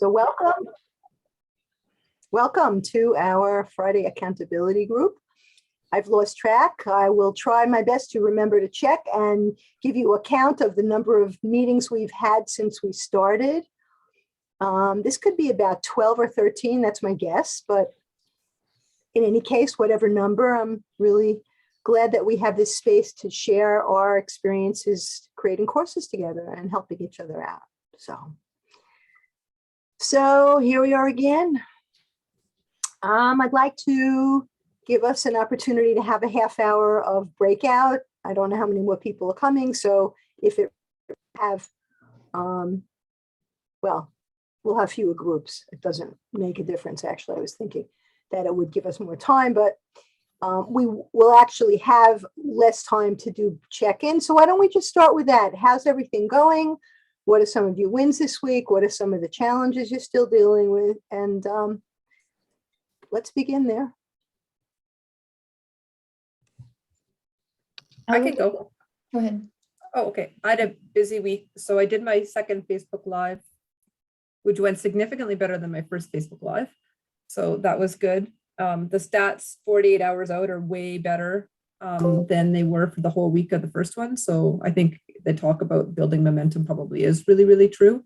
So welcome to our Friday accountability group. I've lost track. I will try my best to remember to check and give you a count of the number of meetings we've had since we started. This could be about 12 or 13, that's my guess, but in any case, whatever number, I'm really glad that we have this space to share our experiences creating courses together and helping each other out. So here we are again. I'd like to give us an opportunity to have a half hour of breakout. I don't know how many more people are coming, so if it have, well, we'll have fewer groups. It doesn't make a difference, actually. I was thinking that it would give us more time, but we will actually have less time to do check-in. So why don't we just start with that? How's everything going? What are some of your wins this week? What are some of the challenges you're still dealing with? And let's begin there. I can go. Go ahead. Oh, okay. I had a busy week. So I did my second Facebook Live, which went significantly better than my first Facebook Live. So that was good. The stats 48 hours out are way better than they were for the whole week of the first one. So I think the talk about building momentum probably is really, really true.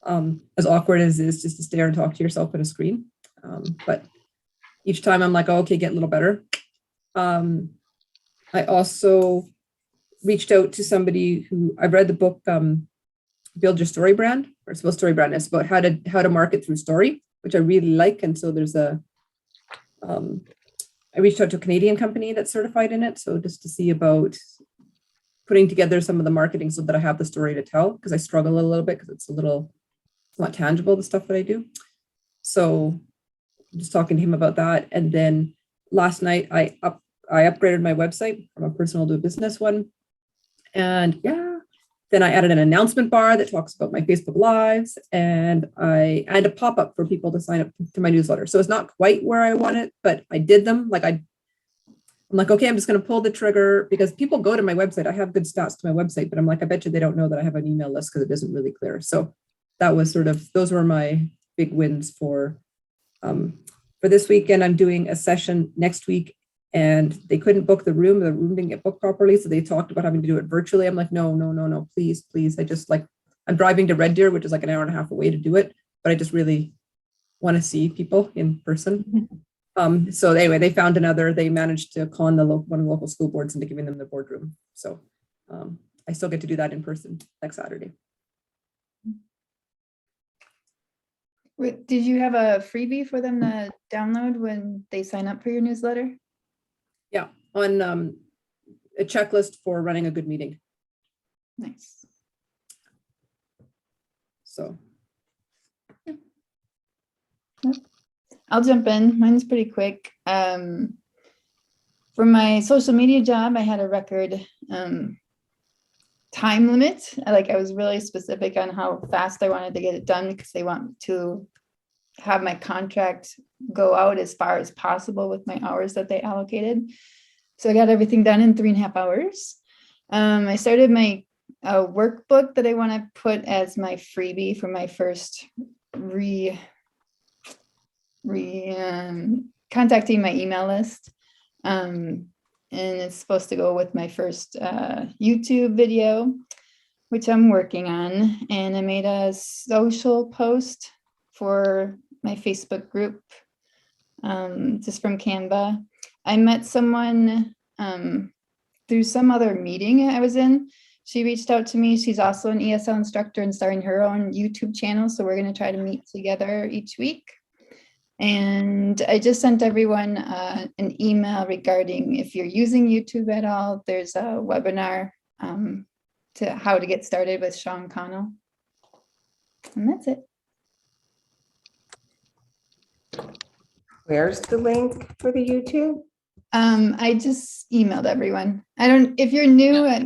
As awkward as it is just to stare and talk to yourself at a screen. But each time I'm like, oh, okay, get a little better. I also reached out to somebody who I've read the book, Build Your Story Brand, or it's about story brand. It's about how to market through story, which I really like. And so there's I reached out to a Canadian company that's certified in it. So just to see about putting together some of the marketing so that I have the story to tell, because I struggle a little bit because it's not tangible, the stuff that I do. So just talking to him about that. And then last night I upgraded my website from a personal to a business one. And yeah, then I added an announcement bar that talks about my Facebook Lives, and I added a pop-up for people to sign up to my newsletter. So it's not quite where I want it, but I did them. I'm like, okay, I'm just going to pull the trigger because people go to my website. I have good stats to my website, but I'm like, I bet you they don't know that I have an email list because it isn't really clear. So that was those were my big wins for this weekend. I'm doing a session next week, and they couldn't book the room. The room didn't get booked properly. So they talked about having to do it virtually. I'm like, no, please. I'm driving to Red Deer, which is like an hour and a half away to do it. But I just really want to see people in person. So anyway, they managed to con one of the local school boards into giving them the boardroom. So I still get to do that in person next Saturday. Did you have a freebie for them to download when they sign up for your newsletter? Yeah, on a checklist for running a good meeting. Nice. So yeah. I'll jump in. Mine's pretty quick. For my social media job, I had a record time limit. I was really specific on how fast I wanted to get it done because they want to have my contract go out as far as possible with my hours that they allocated. So I got everything done in 3.5 hours. I started my workbook that I want to put as my freebie for my first contacting my email list. And it's supposed to go with my first YouTube video, which I'm working on. And I made a social post for my Facebook group, just from Canva. I met someone through some other meeting I was in. She reached out to me. She's also an ESL instructor and starting her own YouTube channel. So we're going to try to meet together each week. And I just sent everyone an email regarding if you're using YouTube at all, there's a webinar to how to get started with Sean Connell. And that's it. Where's the link for the YouTube? I just emailed everyone. If you're new, I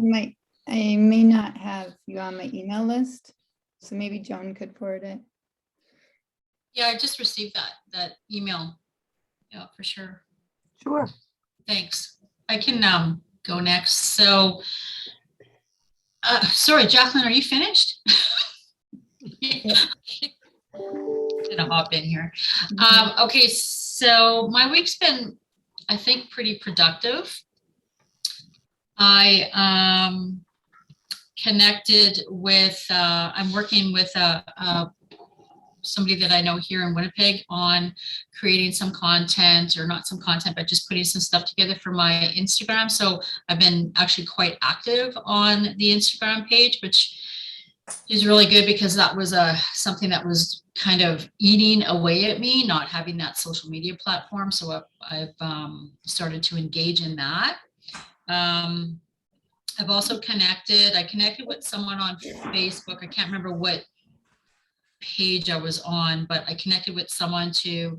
may not have you on my email list. So maybe Joan could forward it. Yeah, I just received that email. Yeah, for sure. Sure. Thanks. I can go next. So, sorry, Jacqueline, are you finished? gonna hop in here. Okay, so my week's been, I think, pretty productive. I connected with, I'm working with somebody that I know here in Winnipeg on creating some content, or not some content, but just putting some stuff together for my Instagram. So I've been actually quite active on the Instagram page, which is really good because that was something that was kind of eating away at me, not having that social media platform. So I've started to engage in that. I've also I connected with someone on Facebook. I can't remember what page I was on, but I connected with someone to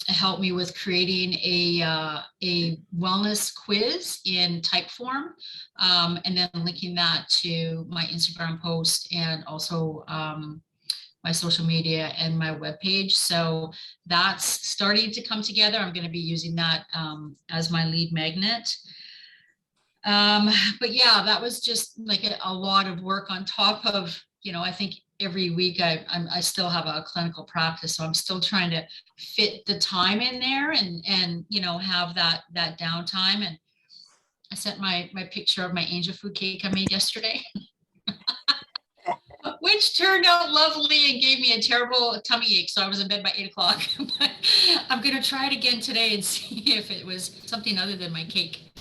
help me with creating a wellness quiz in type form, and then linking that to my Instagram post and also my social media and my webpage. So that's starting to come together. I'm going to be using that as my lead magnet. But yeah, that was just like a lot of work on top of, I think every week I still have a clinical practice, so I'm still trying to fit the time in there and have that downtime. And I sent my picture of my angel food cake I made yesterday, which turned out lovely and gave me a terrible tummy ache. So I was in bed by 8 o'clock. But I'm going to try it again today and see if it was something other than my cake.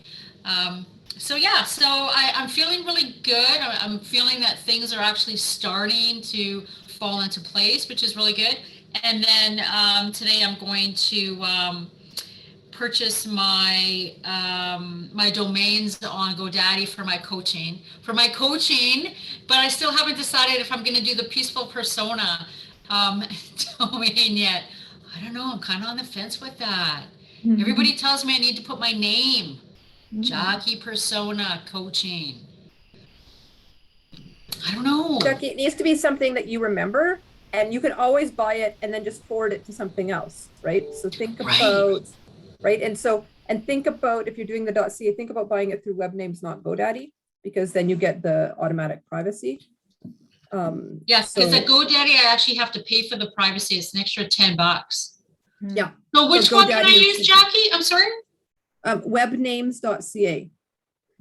So yeah, so I'm feeling really good. I'm feeling that things are actually starting to fall into place, which is really good. And then today I'm going to purchase my my domains on GoDaddy for my coaching. But I still haven't decided if I'm going to do the Peaceful Persona domain yet. I don't know. I'm kind of on the fence with that. Everybody tells me I need to put my name. Jockey Persona Coaching. I don't know. Jackie, it needs to be something that you remember, and you can always buy it and then just forward it to something else, right? So think about, right? And think about, if you're doing the .ca, think about buying it through web names, not GoDaddy, because then you get the automatic privacy. Yes, because at GoDaddy, I actually have to pay for the privacy. It's an extra $10. Yeah. So which one can I use, Jackie? I'm sorry? Webnames.ca.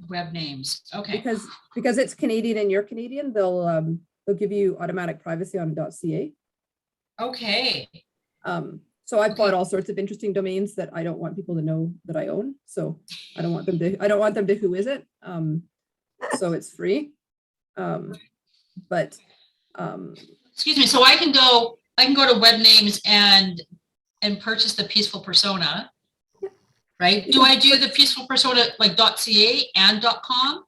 Web names. Okay. Because it's Canadian and you're Canadian, they'll give you automatic privacy on .ca. Okay. So I've bought all sorts of interesting domains that I don't want people to know that I own. So I don't want them to who is it. So it's free. Excuse me. So I can go to web names and purchase the Peaceful Persona. Right? Do I do the Peaceful Persona like .ca and .com?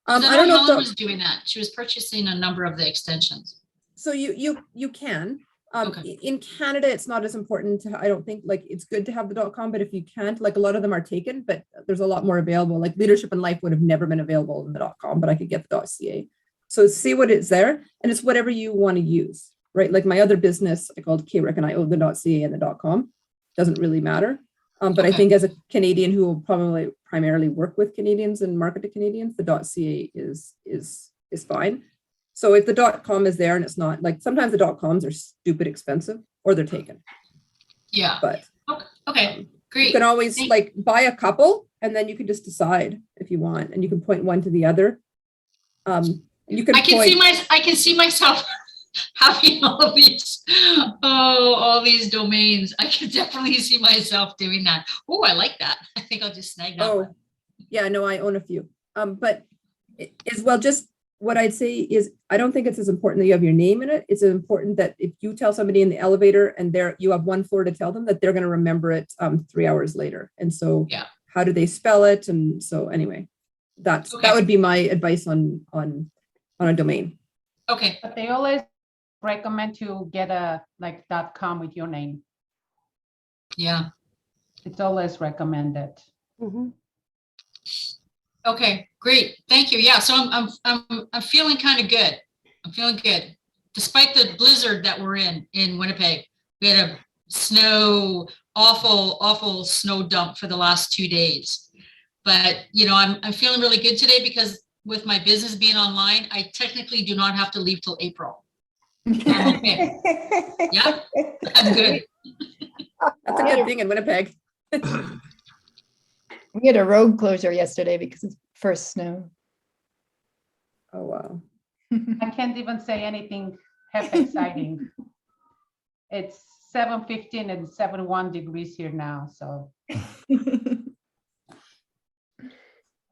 I don't know. Helen was doing that. She was purchasing a number of the extensions. So you can. Okay. In Canada, it's not as important to, I don't think, like, it's good to have the .com, but if you can't, like, a lot of them are taken, but there's a lot more available. Like Leadership and Life would have never been available in the .com, but I could get the .ca. So see what is there, and it's whatever you want to use, right? Like my other business, I called K-Rick, and I own the .ca and the .com. Doesn't really matter. But I think as a Canadian who will probably primarily work with Canadians and market to Canadians, the .ca is fine. So if the .com is there and it's not, like, sometimes the .coms are stupid expensive or they're taken. Yeah. But okay, great. You can always like buy a couple and then you can just decide if you want, and you can point one to the other. You can. I can see myself having all these domains. I can definitely see myself doing that. Oh, I like that. I think I'll just snag that one. Yeah, no, I own a few. But as well, just what I'd say is, I don't think it's as important that you have your name in it. It's important that if you tell somebody in the elevator and you have one floor to tell them, that they're going to remember it 3 hours later. And so how do they spell it? And so anyway, that would be my advice on a domain. Okay. But they always recommend to get a like .com with your name. Yeah. It's always recommended. Mm-hmm. Okay, great. Thank you. Yeah, so I'm feeling kind of good. I'm feeling good. Despite the blizzard that we're in Winnipeg. We had a awful snow dump for the last 2 days. But, I'm feeling really good today because with my business being online, I technically do not have to leave till April. I'm okay. Yeah, I'm good. That's a good thing in Winnipeg. We had a road closure yesterday because it's first snow. Oh, wow. I can't even say anything half exciting. It's 7:15 and 71 degrees here now, so.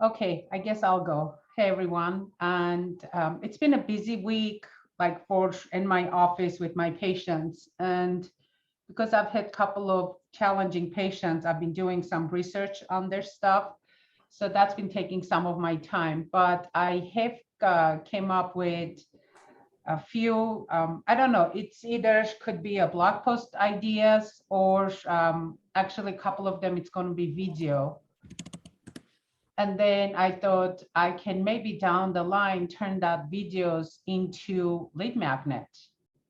Okay, I guess I'll go. Hey, everyone. And it's been a busy week, like in my office with my patients. And because I've had a couple of challenging patients, I've been doing some research on their stuff. So that's been taking some of my time, but I have came up with a few, I don't know, it's either could be a blog post ideas or actually a couple of them, it's going to be video. And then I thought I can maybe down the line turn that videos into lead magnet.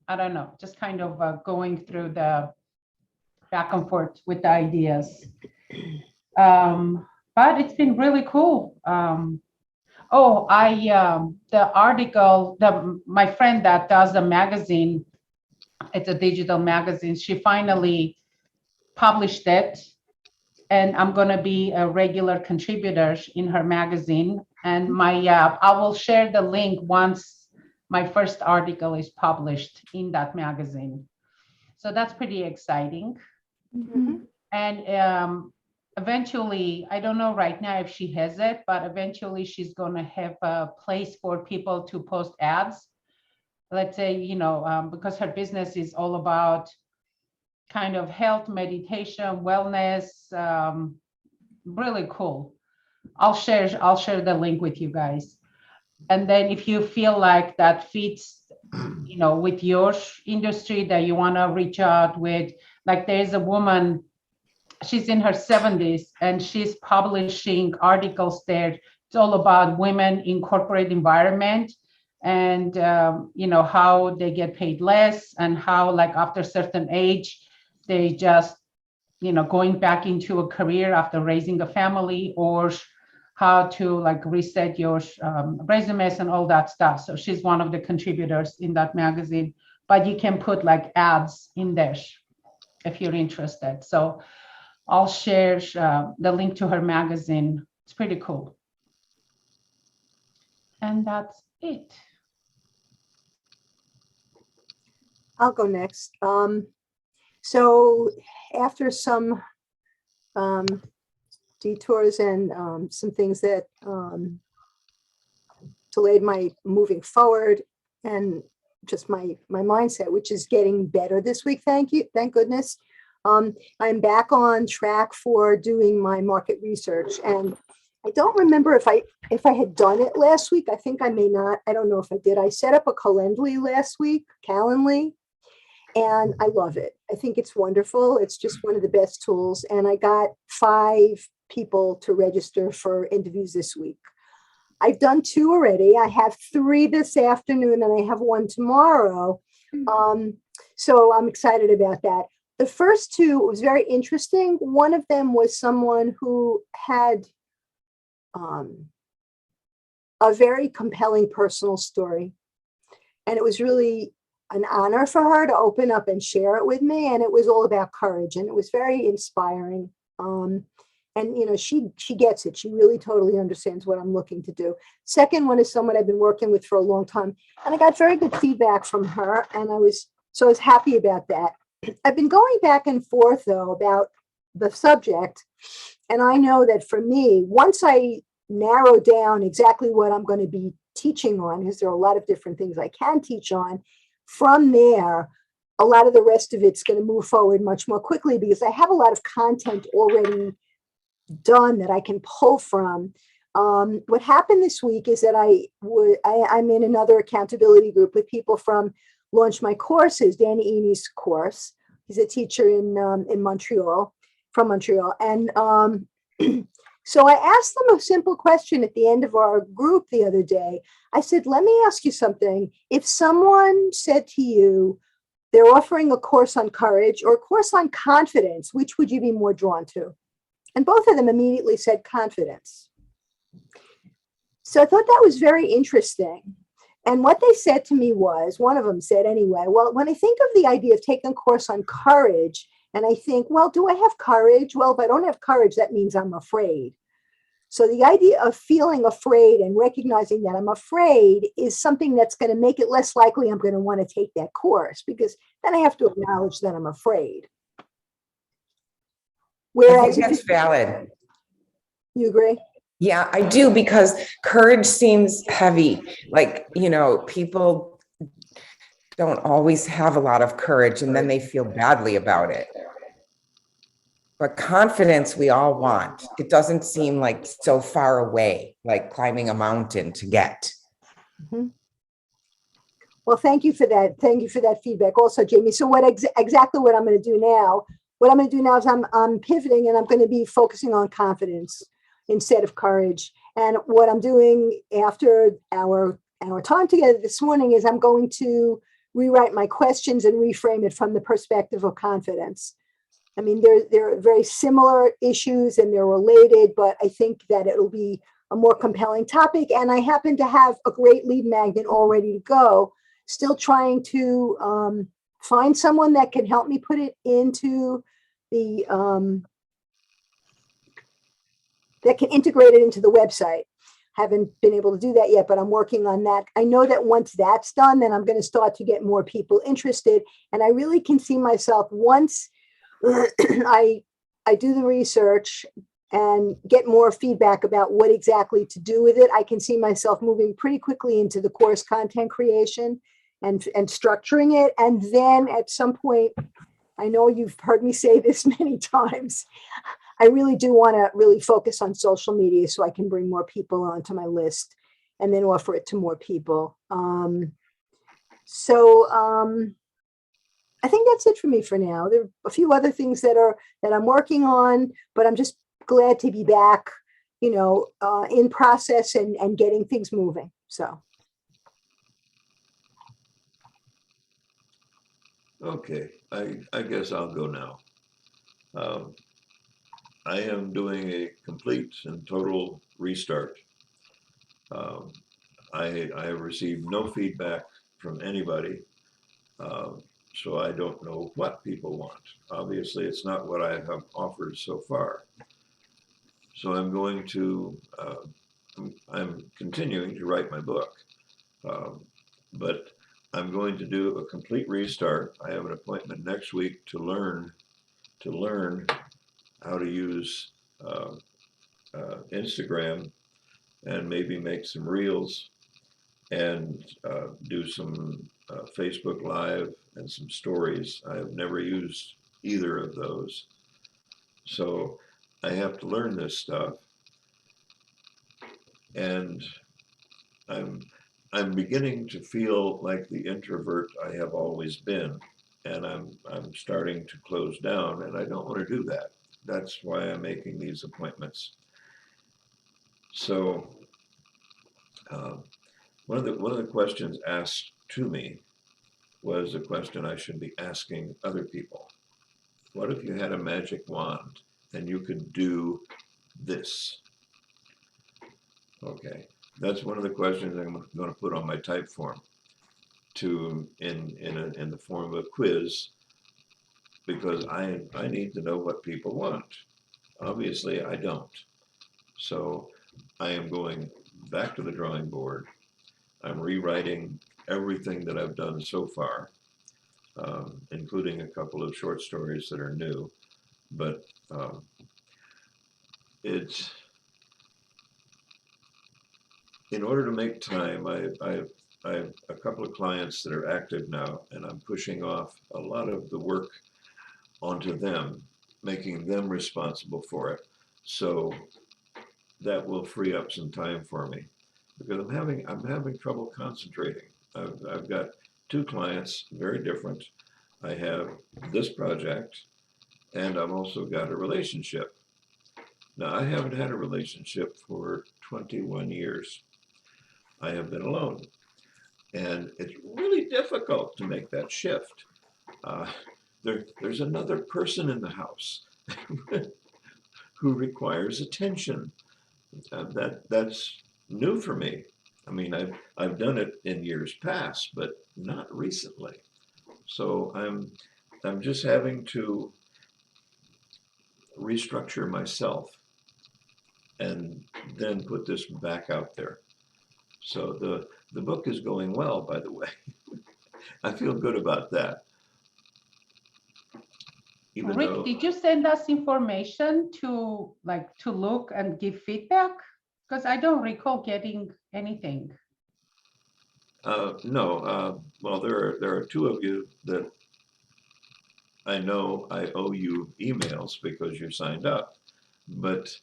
I don't know, just kind of going through the back and forth with the ideas. But it's been really cool. The article, my friend that does the magazine, it's a digital magazine, she finally published it. And I'm going to be a regular contributor in her magazine. And I will share the link once my first article is published in that magazine. So that's pretty exciting. Mhm. And eventually, I don't know right now if she has it, but eventually she's going to have a place for people to post ads. Let's say, because her business is all about kind of health, meditation, wellness, really cool. I'll share the link with you guys. And then if you feel like that fits, with your industry that you want to reach out with, like there's a woman, she's in her 70s and she's publishing articles there. It's all about women in corporate environment and, how they get paid less and how like after a certain age, they just, going back into a career after raising a family, or how to like reset your resumes and all that stuff. So she's one of the contributors in that magazine, but you can put like ads in there if you're interested. So I'll share the link to her magazine. It's pretty cool. And that's it. I'll go next. So after some detours and some things that delayed my moving forward and just my mindset, which is getting better this week. Thank you. Thank goodness. I'm back on track for doing my market research, and I don't remember if I had done it last week. I think I may not. I don't know if I did. I set up a Calendly last week, Calendly, and I love it. I think it's wonderful. It's just one of the best tools. And I got 5 people to register for interviews this week. I've done 2 already. I have 3 this afternoon and I have 1 tomorrow. So I'm excited about that. The first 2 was very interesting. One of them was someone who had a very compelling personal story. And it was really an honor for her to open up and share it with me. And it was all about courage. And it was very inspiring. And she gets it. She really totally understands what I'm looking to do. Second one is someone I've been working with for a long time. And I got very good feedback from her. And I was happy about that. I've been going back and forth, though, about the subject. And I know that for me, once I narrow down exactly what I'm going to be teaching on, because there are a lot of different things I can teach on, from there, a lot of the rest of it's going to move forward much more quickly because I have a lot of content already done that I can pull from. What happened this week is that I'm in another accountability group with people from Launch My Courses, Danny Eni's course. He's a teacher in Montreal, from Montreal. And so I asked them a simple question at the end of our group the other day. I said, let me ask you something. If someone said to you, they're offering a course on courage or a course on confidence, which would you be more drawn to? And both of them immediately said confidence. So I thought that was very interesting And what they said to me was, one of them said anyway, well, when I think of the idea of taking a course on courage, and I think, well, do I have courage? Well, if I don't have courage, that means I'm afraid. So the idea of feeling afraid and recognizing that I'm afraid is something that's going to make it less likely I'm going to want to take that course, because then I have to acknowledge that I'm afraid. I Whereas, think that's valid. you agree? Yeah, I do, because courage seems heavy. Like, people don't always have a lot of courage and then they feel badly about it. But confidence we all want. It doesn't seem like so far away, like climbing a mountain to get. Mm-hmm. Well, thank you for that. Thank you for that feedback also, Jamie. So exactly what I'm going to do now, is I'm pivoting, and I'm going to be focusing on confidence instead of courage. And what I'm doing after our time together this morning is I'm going to rewrite my questions and reframe it from the perspective of confidence. I mean, they're very similar issues and they're related, but I think that it'll be a more compelling topic. And I happen to have a great lead magnet all ready to go, still trying to find someone that can help me put it into the, that can integrate it into the website. Haven't been able to do that yet, but I'm working on that. I know that once that's done, then I'm going to start to get more people interested. And I really can see myself, once I do the research and get more feedback about what exactly to do with it, I can see myself moving pretty quickly into the course content creation and structuring it. And then at some point, I know you've heard me say this many times, I really do want to really focus on social media so I can bring more people onto my list and then offer it to more people. I think that's it for me for now. There are a few other things that I'm working on, but I'm just glad to be back, in process and getting things moving. So. Okay, I guess I'll go now. I am doing a complete and total restart. I have received no feedback from anybody. So I don't know what people want. Obviously, it's not what I have offered so far. So I'm going to, I'm continuing to write my book, but I'm going to do a complete restart. I have an appointment next week to learn how to use Instagram and maybe make some reels and do some Facebook Live and some stories. I have never used either of those. So I have to learn this stuff. And I'm beginning to feel like the introvert I have always been. And I'm starting to close down, and I don't want to do that. That's why I'm making these appointments. So one of the questions asked to me was a question I should be asking other people. What if you had a magic wand and you could do this? Okay, that's one of the questions I'm going to put on my type form in the form of a quiz, because I need to know what people want. Obviously, I don't. So I am going back to the drawing board. I'm rewriting everything that I've done so far, including a couple of short stories that are new. But it's, in order to make time, I have a couple of clients that are active now, and I'm pushing off a lot of the work onto them, making them responsible for it. So that will free up some time for me, because I'm having trouble concentrating. I've got two clients, very different. I have this project, and I've also got a relationship. Now, I haven't had a relationship for 21 years. I have been alone. And it's really difficult to make that shift. There's another person in the house who requires attention. That's new for me. I mean, I've done it in years past, but not recently. So I'm just having to restructure myself and then put this back out there. So the book is going well, by the way. I feel good about that. Even Rick, though, did you send us information to look and give feedback? Because I don't recall getting anything. no, well, there are two of you that I know I owe you emails because you signed up, but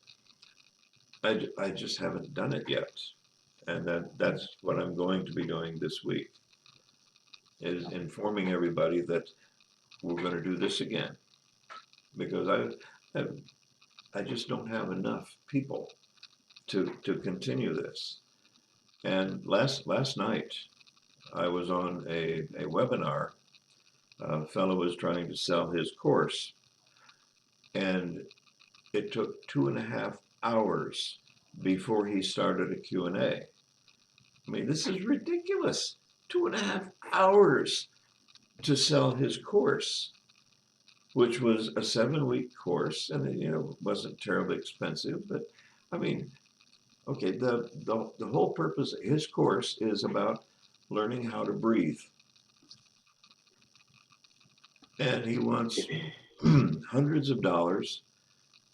I just haven't done it yet. And that's what I'm going to be doing this week, is informing everybody that we're going to do this again. Because I just don't have enough people to continue this. And last night, I was on a webinar. A fellow was trying to sell his course, and it took 2.5 hours before he started a Q&A. I mean, this is ridiculous. 2.5 hours to sell his course, which was a 7-week course, and wasn't terribly expensive. But I mean, okay, the whole purpose of his course is about learning how to breathe, and he wants hundreds of dollars,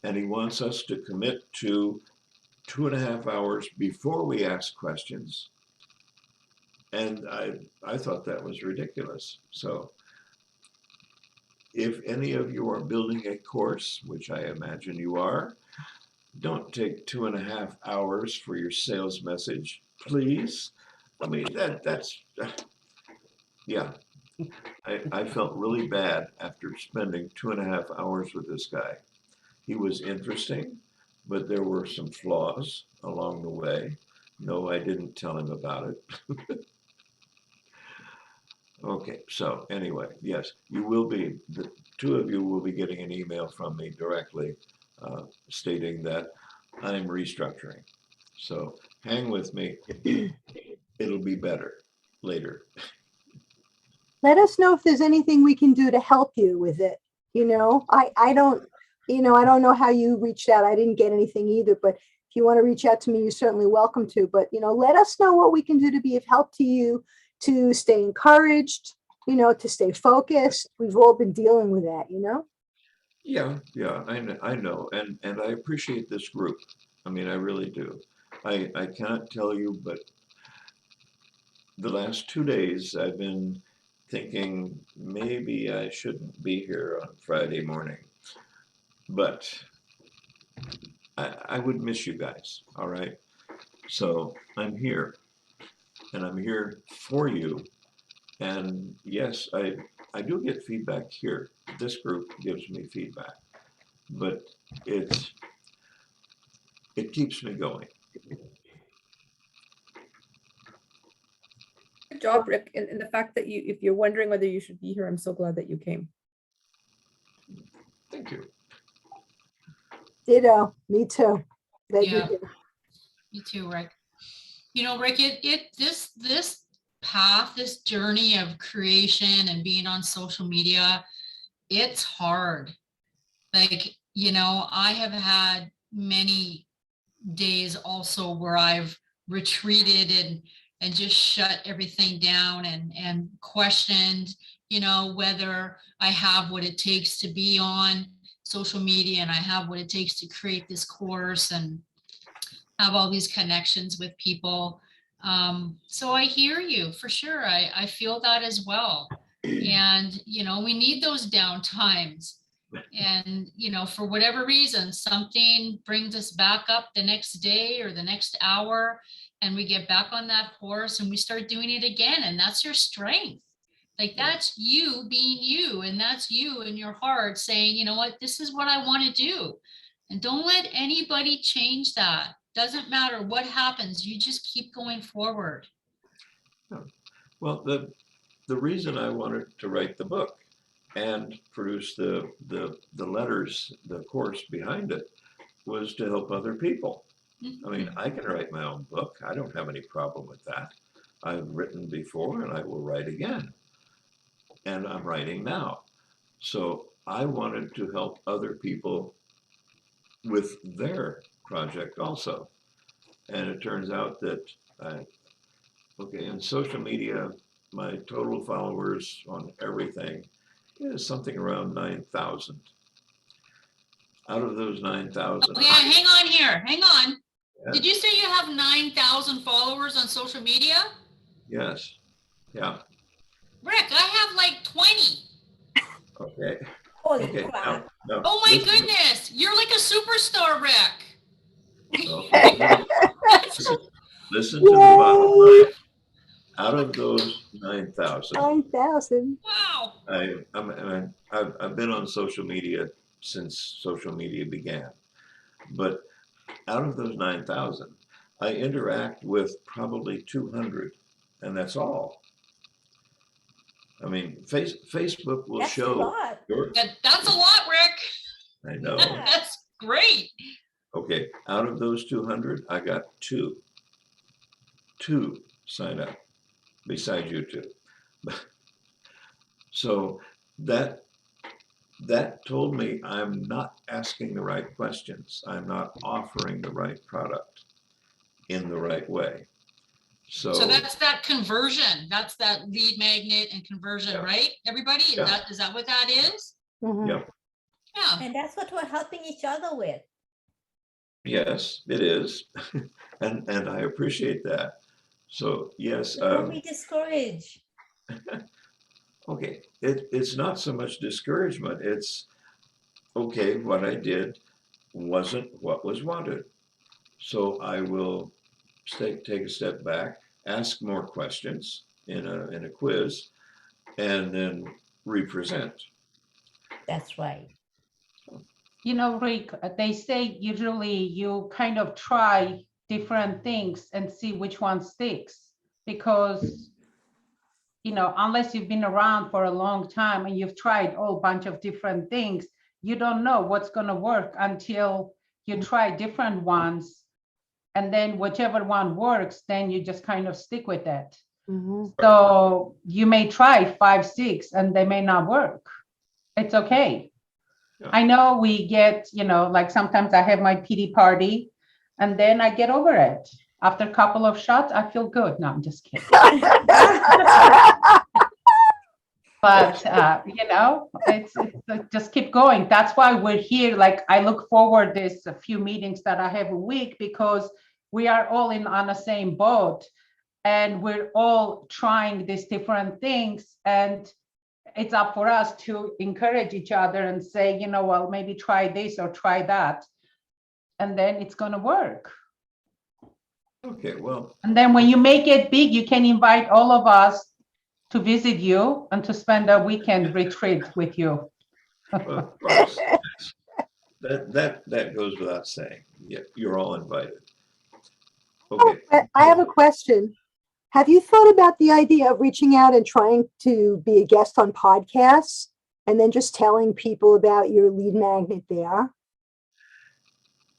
and he wants us to commit to 2.5 hours before we ask questions. And I thought that was ridiculous. So if any of you are building a course, which I imagine you are, don't take 2.5 hours for your sales message, please. I mean, that's, yeah. I felt really bad after spending 2.5 hours with this guy. He was interesting, but there were some flaws along the way. No, I didn't tell him about it. Okay, so anyway, yes, the two of you will be getting an email from me directly stating that I'm restructuring. So hang with me. It'll be better later. Let us know if there's anything we can do to help you with it. I don't know how you reached out. I didn't get anything either, but if you want to reach out to me, you're certainly welcome to. But, let us know what we can do to be of help to you, to stay encouraged, to stay focused. We've all been dealing with that. Yeah, I know, and I appreciate this group. I mean, I really do. I cannot tell you, but the last 2 days I've been thinking maybe I shouldn't be here on Friday morning, but I would miss you guys, all right? So I'm here, and I'm here for you. And yes, I do get feedback here. This group gives me feedback, but it keeps me going. Good job, Rick. And the fact that if you're wondering whether you should be here, I'm so glad that you came. Thank you. Ditto. Me too. Glad you Yeah. did. Me too, Rick. Rick, this path, this journey of creation and being on social media, it's hard. Like, I have had many days also where I've retreated and just shut everything down and questioned, whether I have what it takes to be on social media and I have what it takes to create this course and have all these connections with people. So I hear you for sure. I feel that as well. And, we need those down times. And, for whatever reason, something brings us back up the next day or the next hour, and we get back on that course and we start doing it again. And that's your strength. Like, that's you being you, and that's you in your heart saying, you know what, this is what I want to do. And don't let anybody change that. Doesn't matter what happens, you just keep going forward. Well, the reason I wanted to write the book and produce the letters, the course behind it, was to help other people. I mean, I can write my own book. I don't have any problem with that. I've written before and I will write again. And I'm writing now. So I wanted to help other people with their project also. And it turns out that okay, in social media, my total followers on everything is something around 9,000. Out of those 9,000, Okay, hang on here. Hang on. Yeah. Did you say you have 9,000 followers on social media? yes, yeah, Rick, I have like 20. okay, Holy okay. crap. Now, Oh my listen, goodness, you're like a superstar, Rick. okay, listen to the bottom line. Out of those 9,000, 9,000. Wow. I've been on social media since social media began, but out of those 9,000, I interact with probably 200, and that's all. I mean, Facebook will That's a show lot. your, That's a lot, Rick. I know. Yeah. That's great. Okay, out of those 200, I got two sign up besides you two. So that told me I'm not asking the right questions. I'm not offering the right product in the right way. So So that's that conversion. That's that lead magnet and conversion, Yeah. right? Everybody, Yeah. is that what that is? Mhm. yeah, Yeah. And that's what we're helping each other with. yes, it is, and I appreciate that. So yes, So don't be discouraged. okay. It's not so much discouragement. It's okay. What I did wasn't what was wanted. So I will take a step back, ask more questions in a quiz, and then represent. That's right. You know, Rick, they say usually you kind of try different things and see which one sticks because, you know, unless you've been around for a long time and you've tried a whole bunch of different things, you don't know what's going to work until you try different ones. And then whichever one works, then you just kind of stick with it. Mhm. So you may try 5, 6, and they may not work. It's okay. Yeah. I know we get, you know, like sometimes I have my PD party and then I get over it. After a couple of shots, I feel good. No, I'm just kidding. But, you know, it's just keep going. That's why we're here. Like I look forward this a few meetings that I have a week because we are all on the same boat and we're all trying these different things. And it's up for us to encourage each other and say, you know, well, maybe try this or try that. And then it's going to work. Okay, well, And then when you make it big, you can invite all of us to visit you and to spend a weekend retreat with you. well, of course, that goes without saying. Yeah, you're all invited. Okay. I have a question. Have you thought about the idea of reaching out and trying to be a guest on podcasts and then just telling people about your lead magnet there?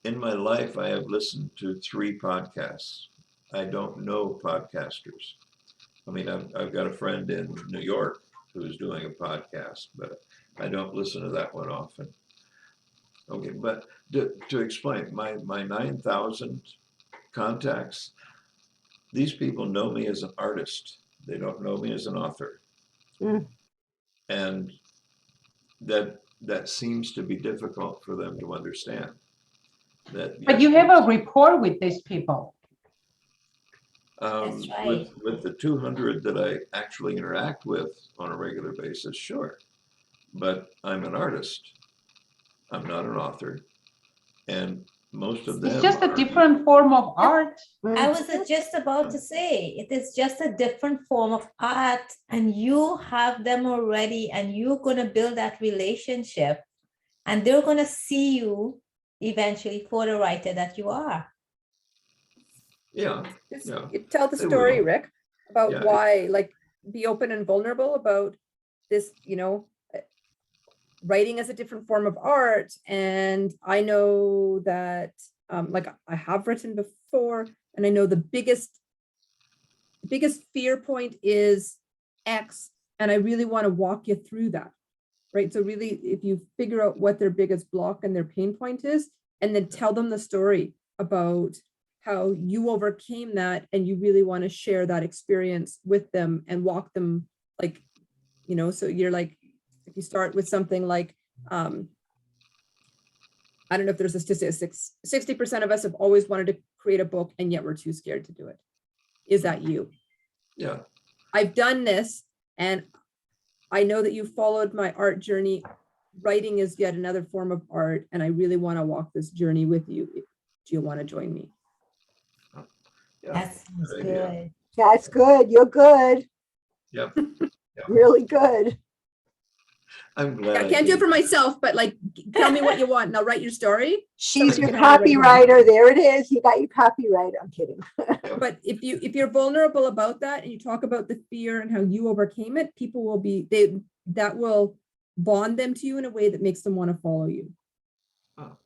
In my life, I have listened to 3 podcasts. I don't know podcasters. I mean, I've got a friend in New York who's doing a podcast, but I don't listen to that one often. Okay, but to explain, my 9,000 contacts, these people know me as an artist. They don't know me as an author. Mm. And that seems to be difficult for them to understand. But you have a rapport with these people. That's right. With the 200 that I actually interact with on a regular basis, sure. But I'm an artist. I'm not an author. And most of them It's just a are- different form of art. I was just about to say, it is just a different form of art and you have them already and you're going to build that relationship and they're going to see you eventually for the writer that you are. Yeah, Just yeah. you tell the They story, will. Rick, about Yeah. why, like, be open and vulnerable about this, you know, writing as a different form of art. And I know that like I have written before, and I know the biggest fear point is X, and I really want to walk you through that, right? So really, if you figure out what their biggest block and their pain point is, and then tell them the story about how you overcame that, and you really want to share that experience with them and walk them, like, you know, so you're like, if you start with something like, I don't know if there's a statistic, 60% of us have always wanted to create a book and yet we're too scared to do it. Is that you? Yeah. I've done this, and I know that you followed my art journey. Writing is yet another form of art, and I really want to walk this journey with you. Do you want to join me? Yeah. That sounds Good idea. good. That's good. You're good. Yep. Really good. I'm glad. I can't do it for myself, but like, tell me what you want and I'll write your story. She's Somebody your can have it right now. copywriter. There it is. You got your copyright. I'm kidding. But if you're vulnerable about that and you talk about the fear and how you overcame it, people will be, that will bond them to you in a way that makes them want to follow you. Oh.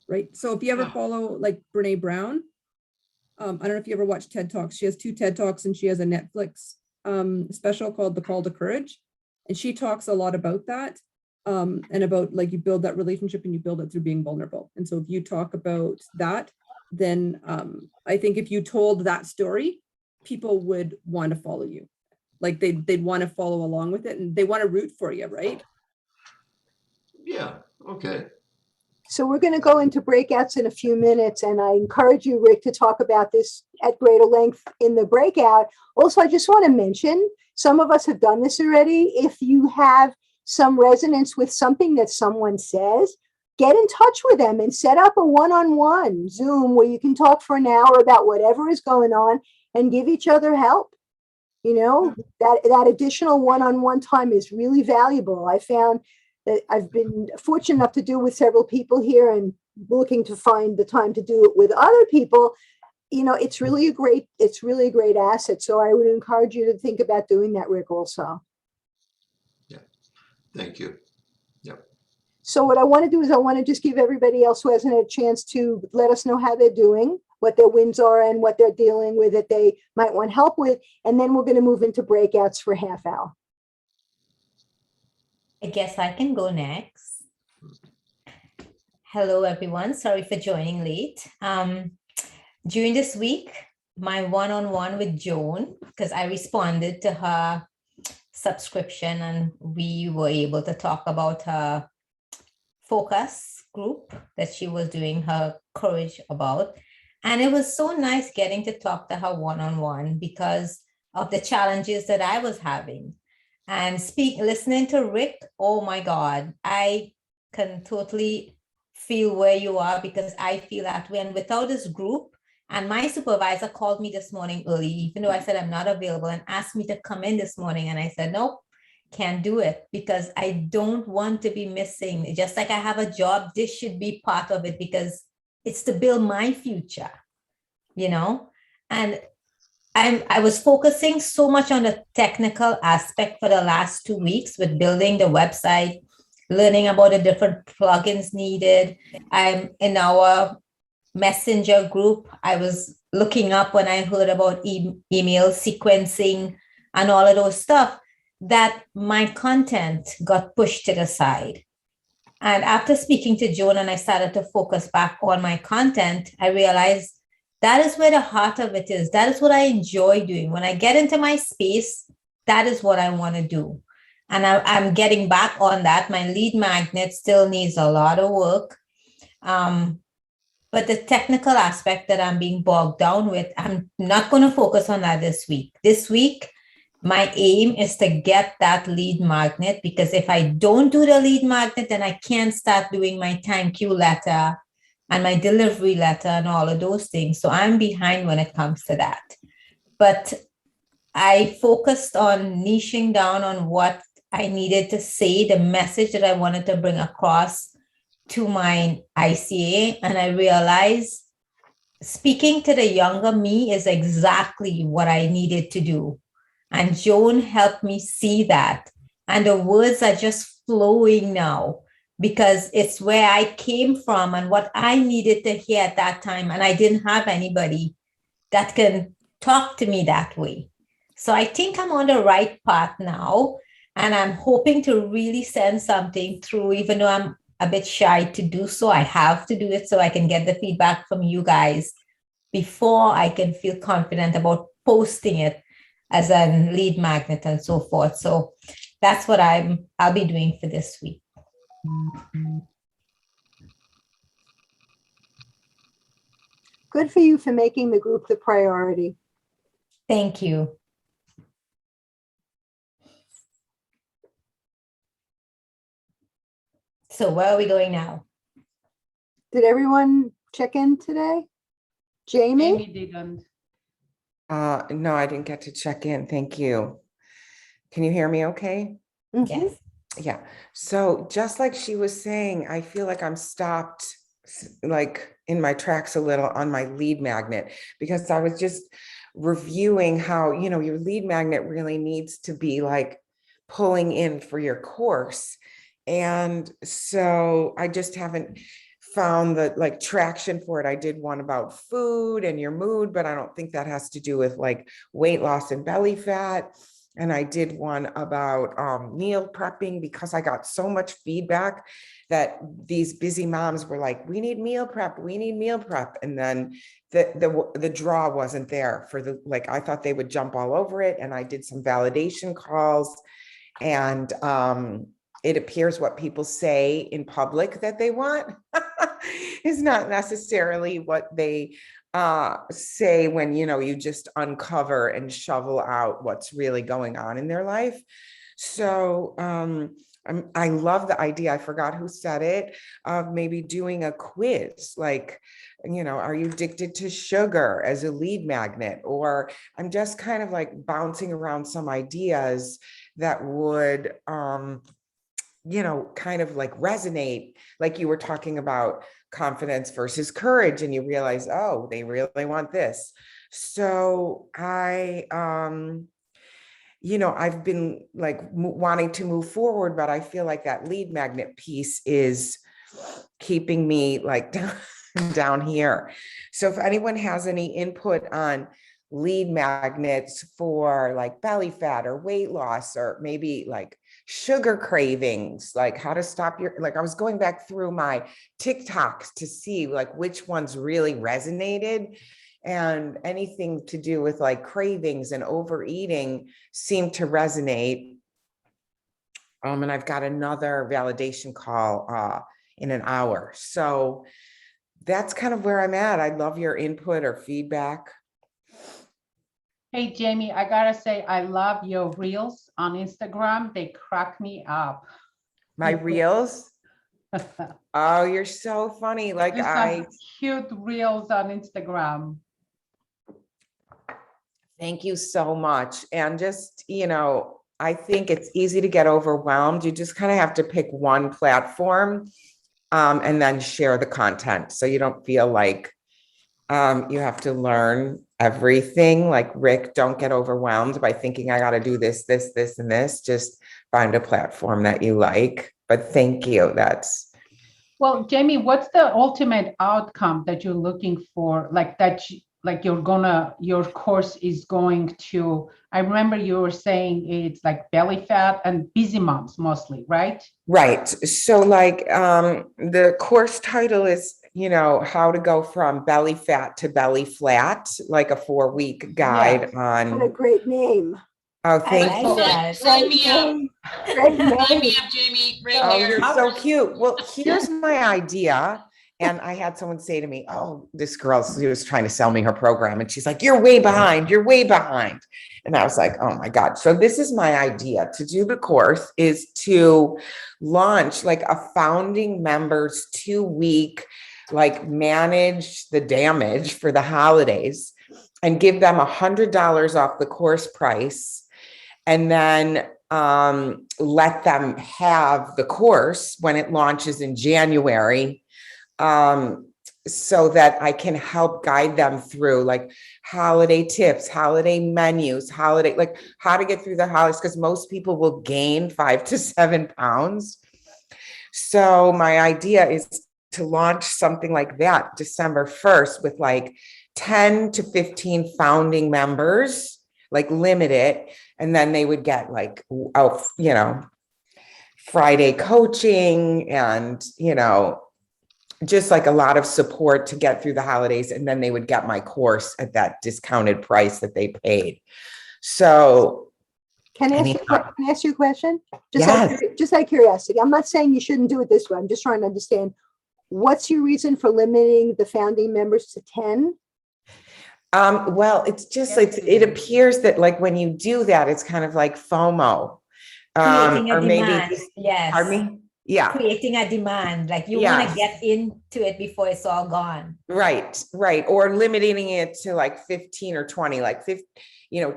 Right. So if you ever Yeah. follow like Brene Brown, I don't know if you ever watched TED Talks. She has 2 TED Talks and she has a Netflix special called The Call to Courage. And she talks a lot about that, and about like you build that relationship and you build it through being vulnerable. And so if you talk about that, then I think if you told that story, people would want to follow you. Like they'd want to follow along with it, and they want to root for you, right? Yeah. Okay. So we're going to go into breakouts in a few minutes, and I encourage you, Rick, to talk about this at greater length in the breakout. Also, I just want to mention, some of us have done this already. If you have some resonance with something that someone says, get in touch with them and set up a one-on-one Zoom where you can talk for an hour about whatever is going on and give each other help. You know, that additional one-on-one time is really valuable. I found that I've been fortunate enough to do with several people here, and looking to find the time to do it with other people. You know, it's really a great asset. So I would encourage you to think about doing that, Rick, also. Yeah. Thank you. Yep. So what I want to do is I want to just give everybody else who hasn't had a chance to let us know how they're doing, what their wins are and what they're dealing with that they might want help with. And then we're going to move into breakouts for half hour. I guess I can go next. Hello, everyone. Sorry for joining late. During this week, my one-on-one with Joan, because I responded to her subscription and we were able to talk about her focus group that she was doing her courage about. And it was so nice getting to talk to her one-on-one because of the challenges that I was having. And listening to Rick, oh my God, I can totally feel where you are, because I feel that way. And without this group, and my supervisor called me this morning early, even though I said I'm not available, and asked me to come in this morning. And I said, nope, can't do it, because I don't want to be missing. Just like I have a job, this should be part of it, because it's to build my future, you know? And I was focusing so much on the technical aspect for the last 2 weeks with building the website, learning about the different plugins needed. I'm in our messenger group. I was looking up when I heard about email sequencing and all of those stuff, that my content got pushed to the side. And after speaking to Joan and I started to focus back on my content, I realized that is where the heart of it is. That is what I enjoy doing. When I get into my space, that is what I want to do. And I'm getting back on that. My lead magnet still needs a lot of work. But the technical aspect that I'm being bogged down with, I'm not going to focus on that this week. This week, my aim is to get that lead magnet, because if I don't do the lead magnet, then I can't start doing my thank you letter and my delivery letter and all of those things. So I'm behind when it comes to that. But I focused on niching down on what I needed to say, the message that I wanted to bring across to my ICA. And I realized speaking to the younger me is exactly what I needed to do. And Joan helped me see that. And the words are just flowing now, because it's where I came from and what I needed to hear at that time. And I didn't have anybody that can talk to me that way. So I think I'm on the right path now. And I'm hoping to really send something through, even though I'm a bit shy to do so. I have to do it so I can get the feedback from you guys before I can feel confident about posting it as a lead magnet and so forth. So that's what I'll be doing for this week. Good for you for making the group the priority. Thank you. So where are we going now? Did everyone check in today? Jamie? Jamie didn't. No, I didn't get to check in. Thank you. Can you hear me okay? Mhm. Yes. Yeah. So just like she was saying, I feel like I'm stopped like in my tracks a little on my lead magnet, because I was just reviewing how, your lead magnet really needs to be like pulling in for your course. And so I just haven't found the like traction for it. I did one about food and your mood, but I don't think that has to do with like weight loss and belly fat. And I did one about meal prepping, because I got so much feedback that these busy moms were like, we need meal prep, we need meal prep. And then the draw wasn't there for the, like, I thought they would jump all over it. And I did some validation calls, and it appears what people say in public that they want is not necessarily what they say when, you just uncover and shovel out what's really going on in their life. So I love the idea. I forgot who said it, of maybe doing a quiz, like, are you addicted to sugar as a lead magnet? Or I'm just kind of like bouncing around some ideas that would, kind of like resonate, like you were talking about confidence versus courage, and you realize, oh, they really want this. So I've been like wanting to move forward, but I feel like that lead magnet piece is keeping me like down here. So if anyone has any input on lead magnets for like belly fat or weight loss, or maybe like sugar cravings, like how to stop like I was going back through my TikToks to see like which ones really resonated, and anything to do with like cravings and overeating seemed to resonate. And I've got another validation call in an hour. So that's kind of where I'm at. I'd love your input or feedback. Hey, Jamie, I gotta say, I love your reels on Instagram. They crack me up. My reels? Oh, you're so funny. Like There's some cute reels on Instagram. Thank you so much. And just, I think it's easy to get overwhelmed. You just kind of have to pick one platform and then share the content. So you don't feel like you have to learn everything. Like Rick, don't get overwhelmed by thinking I got to do this, this, this, and this. Just find a platform that you like. But thank you. Well, Jamie, what's the ultimate outcome that you're looking for? Like that, like your course is going to, I remember you were saying it's like belly fat and busy moms mostly, right? Right. So like the course title is, how to go from belly fat to belly flat, like a 4-week guide on. What a great name. Oh, I thank like you. that. Sign me up. Great Sign me name. up, Jamie, right Oh, here. you're so cute. Well, here's my idea. And I had someone say to me, oh, this girl, she was trying to sell me her program. And she's like, you're way behind. You're way behind. And I was like, oh my God. So this is my idea to do the course, is to launch like a founding members 2-week, like manage the damage for the holidays and give them $100 off the course price. And then let them have the course when it launches in January, so that I can help guide them through like holiday tips, holiday menus, like how to get through the holidays, because most people will gain 5 to 7 pounds. So my idea is to launch something like that December 1st with like 10 to 15 founding members, like limit it. And then they would get like, Friday coaching and, just like a lot of support to get through the holidays. And then they would get my course at that discounted price that they paid. So Can I ask you, anyhow, can I ask you a question? Yes. Just out of curiosity. I'm not saying you shouldn't do it this way. I'm just trying to understand. What's your reason for limiting the founding members to 10? Well, it's just, it appears that like when you do that, it's kind of like FOMO. Creating a Or maybe, demand. Yes. pardon me? Yeah. Creating a demand, like you want to get into it before it's all gone. Right. Or limiting it to like 15 or 20, like 50,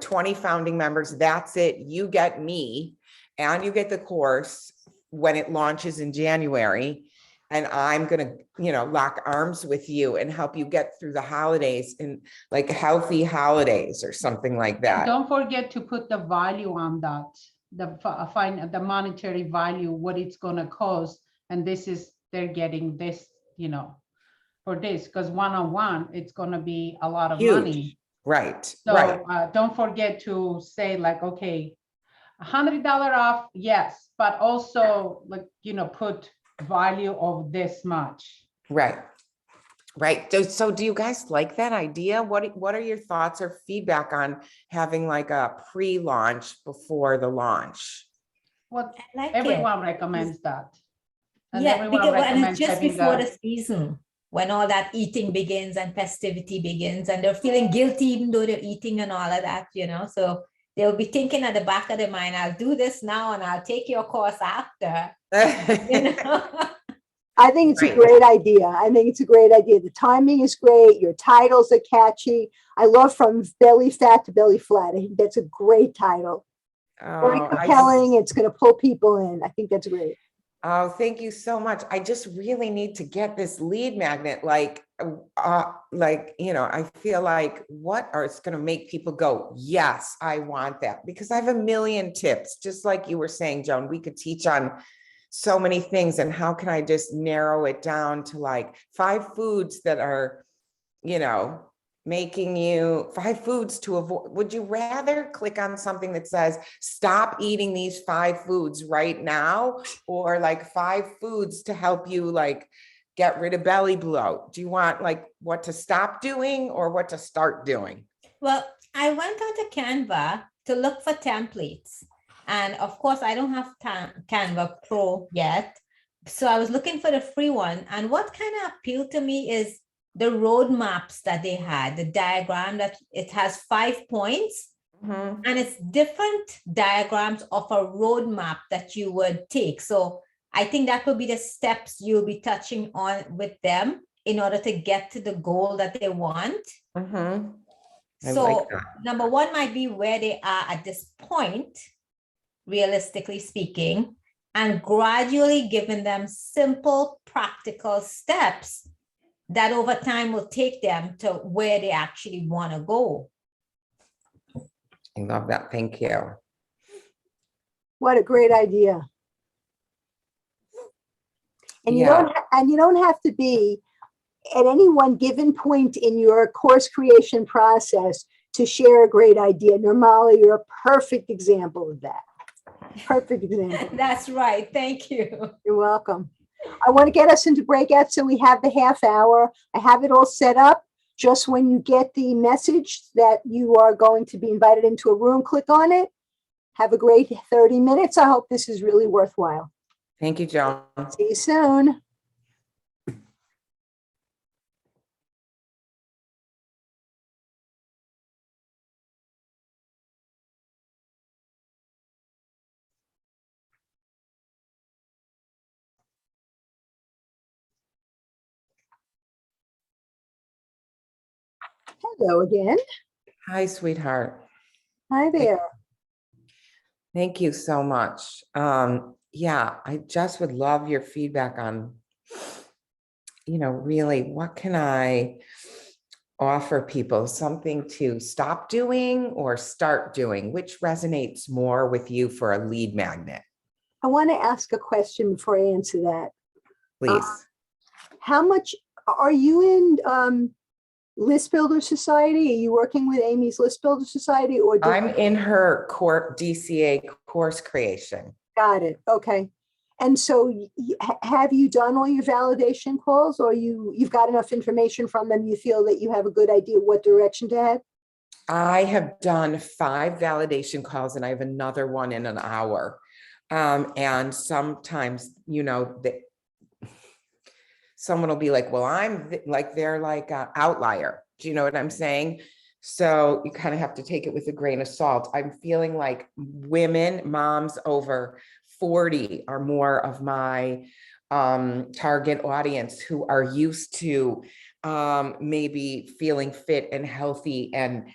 20 founding members. That's it. You get me and you get the course when it launches in January. And I'm going to, lock arms with you and help you get through the holidays and like healthy holidays or something like that. Don't forget to put the value on that, the monetary value, what it's going to cost. And they're getting this, for this, because one-on-one, it's going to be a lot of Huge. money. Right. So don't forget to say like, okay, $100 off. Yes. But also like, put value of this much. Right. So do you guys like that idea? What are your thoughts or feedback on having like a pre-launch before the launch? Well, I like everyone it. recommends that. And Yeah, everyone because and recommends it's just having before the season when all that eating begins and festivity begins, and they're feeling guilty even though they're eating and all of that, So they'll be thinking at the back of their mind, I'll do this now and I'll take your course after. I think it's a great idea. The timing is great. Your titles are catchy. I love From Belly Fat to Belly Flat. I think that's a great title. Very compelling. It's going to pull people in. I think that's great. Oh, thank you so much. I just really need to get this lead magnet. I feel like it's going to make people go, yes, I want that, because I have a million tips, just like you were saying, Joan. We could teach on so many things, and how can I just narrow it down to like 5 foods that are, making you 5 foods to avoid. Would you rather click on something that says, stop eating these 5 foods right now, or like 5 foods to help you like get rid of belly bloat? Do you want like what to stop doing or what to start doing? Well, I went onto Canva to look for templates. And of course, I don't have Canva Pro yet. So I was looking for the free one. And what kind of appealed to me is the roadmaps that they had, the diagram that it has 5 points. And it's different diagrams of a roadmap that you would take. So I think that will be the steps you'll be touching on with them in order to get to the goal that they want. So number 1 might be where they are at this point, realistically speaking, and gradually giving them simple, practical steps that over time will take them to where they actually want to go. I love that. Thank you. What a great idea. And you don't have to be at any one given point in your course creation process to share a great idea. Nirmala, you're a perfect example of that. Perfect example. That's right. Thank you. You're welcome. I want to get us into breakout, so we have the half hour. I have it all set up. Just when you get the message that you are going to be invited into a room, click on it. Have a great 30 minutes. I hope this is really worthwhile. Thank you, Joan. See you soon. Hello again. Hi, sweetheart. Hi there. Thank you so much. Yeah, I just would love your feedback on, really, what can I offer people? Something to stop doing or start doing? Which resonates more with you for a lead magnet? I want to ask a question before I answer that. Please. How much are you in List Builder Society? Are you working with Amy's List Builder Society or? I'm in her DCA course creation. Got it. Okay. And so have you done all your validation calls, or you've got enough information from them? You feel that you have a good idea what direction to head? I have done 5 validation calls and I have another one in an hour. And sometimes, someone will be like, well, they're like an outlier. Do you know what I'm saying? So you kind of have to take it with a grain of salt. I'm feeling like women, moms over 40 are more of my target audience, who are used to maybe feeling fit and healthy. And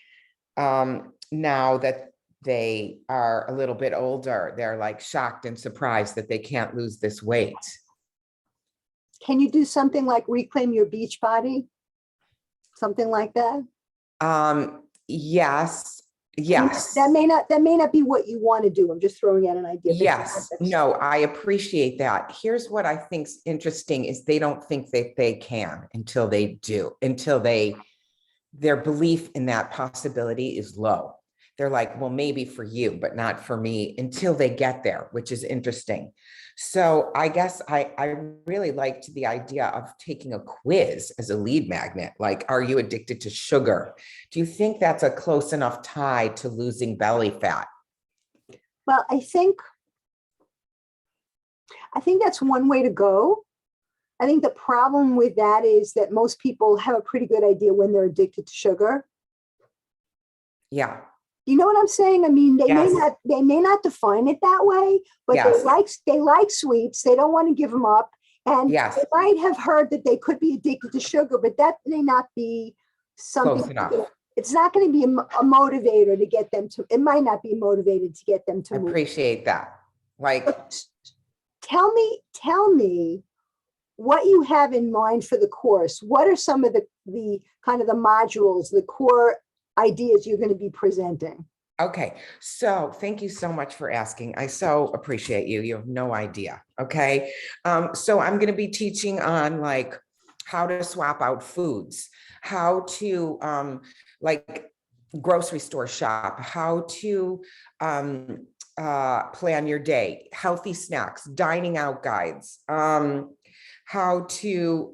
now that they are a little bit older, they're like shocked and surprised that they can't lose this weight. Can you do something like Reclaim Your Beach Body? Something like that? Yes. That may not be what you want to do. I'm just throwing out an idea. Yes. No, I appreciate that. Here's what I think's interesting is they don't think that they can until they do, their belief in that possibility is low. They're like, well, maybe for you, but not for me, until they get there, which is interesting. So I guess I really liked the idea of taking a quiz as a lead magnet. Like, are you addicted to sugar? Do you think that's a close enough tie to losing belly fat? Well, I think that's one way to go. I think the problem with that is that most people have a pretty good idea when they're addicted to sugar. Yeah. You know what I'm saying? I mean, Yes. they may not define it that way, but Yes. they like sweets. They don't want to give them up. And Yes. they might have heard that they could be addicted to sugar, but that may not be something. Close enough. It's not going to be a motivator to get them to, it might not be motivated to get them to I move. appreciate that. Like, Tell me what you have in mind for the course. What are some of the kind of the modules, the core ideas you're going to be presenting? okay. So thank you so much for asking. I so appreciate you. You have no idea. Okay. So I'm going to be teaching on like how to swap out foods, how to like grocery store shop, how to plan your day, healthy snacks, dining out guides, how to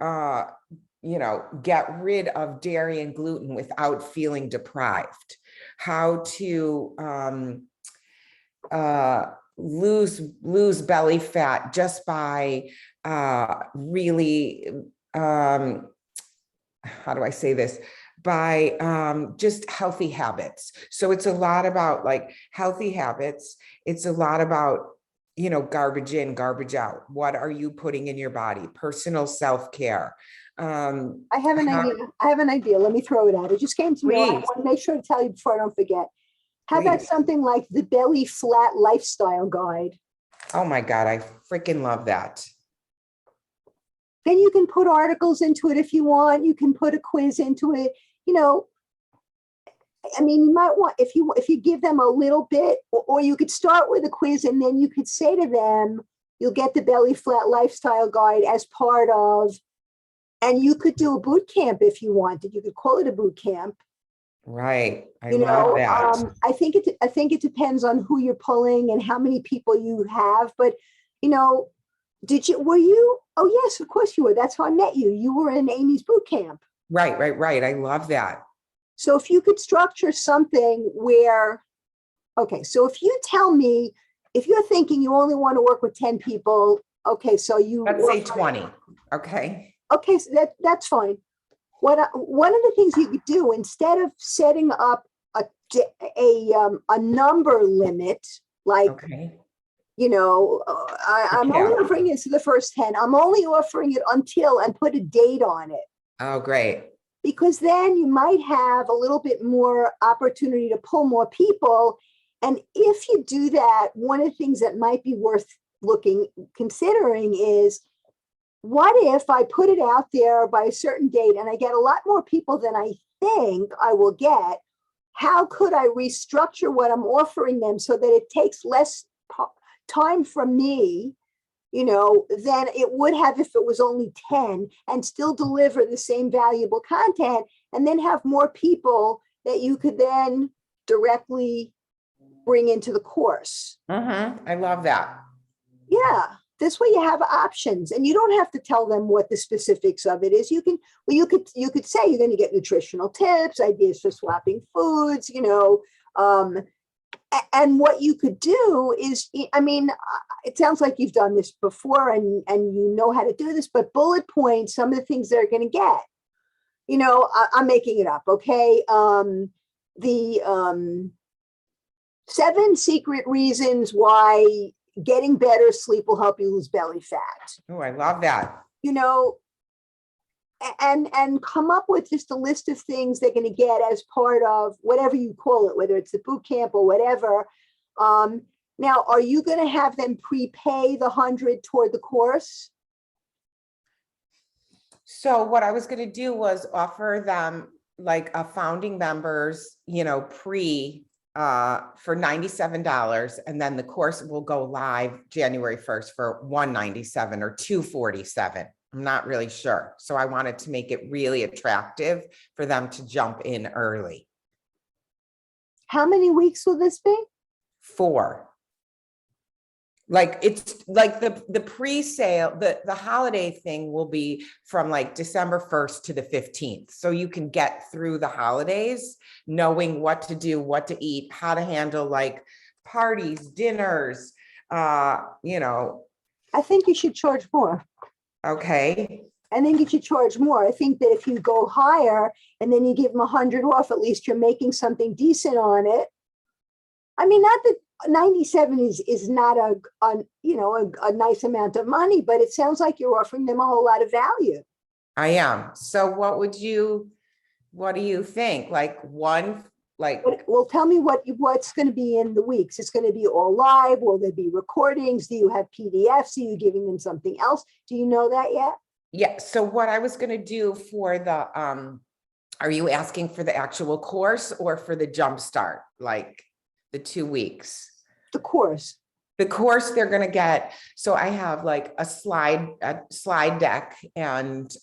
get rid of dairy and gluten without feeling deprived, how to lose belly fat just by really, how do I say this? By just healthy habits. So it's a lot about like healthy habits. It's a lot about, garbage in, garbage out. What are you putting in your body? Personal self-care. I have an idea. Let me throw it out. It just came to me. I Please. want to make sure to tell you before I don't forget. How about Please. something like the Belly Flat Lifestyle Guide? Oh my God, I freaking love that. Then you can put articles into it if you want. You can put a quiz into it. I mean, you might want, if you give them a little bit, or you could start with a quiz and then you could say to them, you'll get the Belly Flat Lifestyle Guide as part of, and you could do a boot camp if you wanted. You could call it a boot camp. Right. I love that. I think it depends on who you're pulling and how many people you have. But, were you? Oh, yes, of course you were. That's how I met you. You were in Amy's boot camp. Right. I love that. So if you could structure something where, okay, so if you tell me, if you're thinking you only want to work with 10 people, okay, so Let's say 20. Okay. Okay, so that's fine. One of the things you could do, instead of setting up a number limit, like, Okay. I'm only offering it to the first 10. I'm only offering it until, and put a date on it. Oh, great. Because then you might have a little bit more opportunity to pull more people. And if you do that, one of the things that might be worth considering is, what if I put it out there by a certain date and I get a lot more people than I think I will get? How could I restructure what I'm offering them so that it takes less time from me, than it would have if it was only 10 and still deliver the same valuable content, and then have more people that you could then directly bring into the course. I love that. Yeah. This way you have options, and you don't have to tell them what the specifics of it is. You could say you're going to get nutritional tips, ideas for swapping foods, and what you could do is, it sounds like you've done this before and you know how to do this, but bullet point some of the things they're going to get. I'm making it up. Okay. The 7 secret reasons why getting better sleep will help you lose belly fat. Oh, I love that. And come up with just a list of things they're going to get as part of whatever you call it, whether it's the boot camp or whatever. Now, are you going to have them prepay the 100 toward the course? So what I was going to do was offer them like a founding members, for $97, and then the course will go live January 1st for $197 or $247. I'm not really sure. So I wanted to make it really attractive for them to jump in early. How many weeks will this be? 4. Like it's like the pre-sale, the holiday thing will be from like December 1st to the 15th. So you can get through the holidays knowing what to do, what to eat, how to handle like parties, dinners, I think you should charge more. Okay. I think you should charge more. I think that if you go higher and then you give them 100 off, at least you're making something decent on it. Not that 97 is not a nice amount of money, but it sounds like you're offering them a whole lot of value. I am. So what do you think? Well, tell me what's going to be in the weeks. It's going to be all live. Will there be recordings? Do you have PDFs? Are you giving them something else? Do you know that yet? Yeah. So what I was going to do for the, are you asking for the actual course or for the jumpstart? Like the 2 weeks? The course. The course they're going to get. So I have like a slide deck and,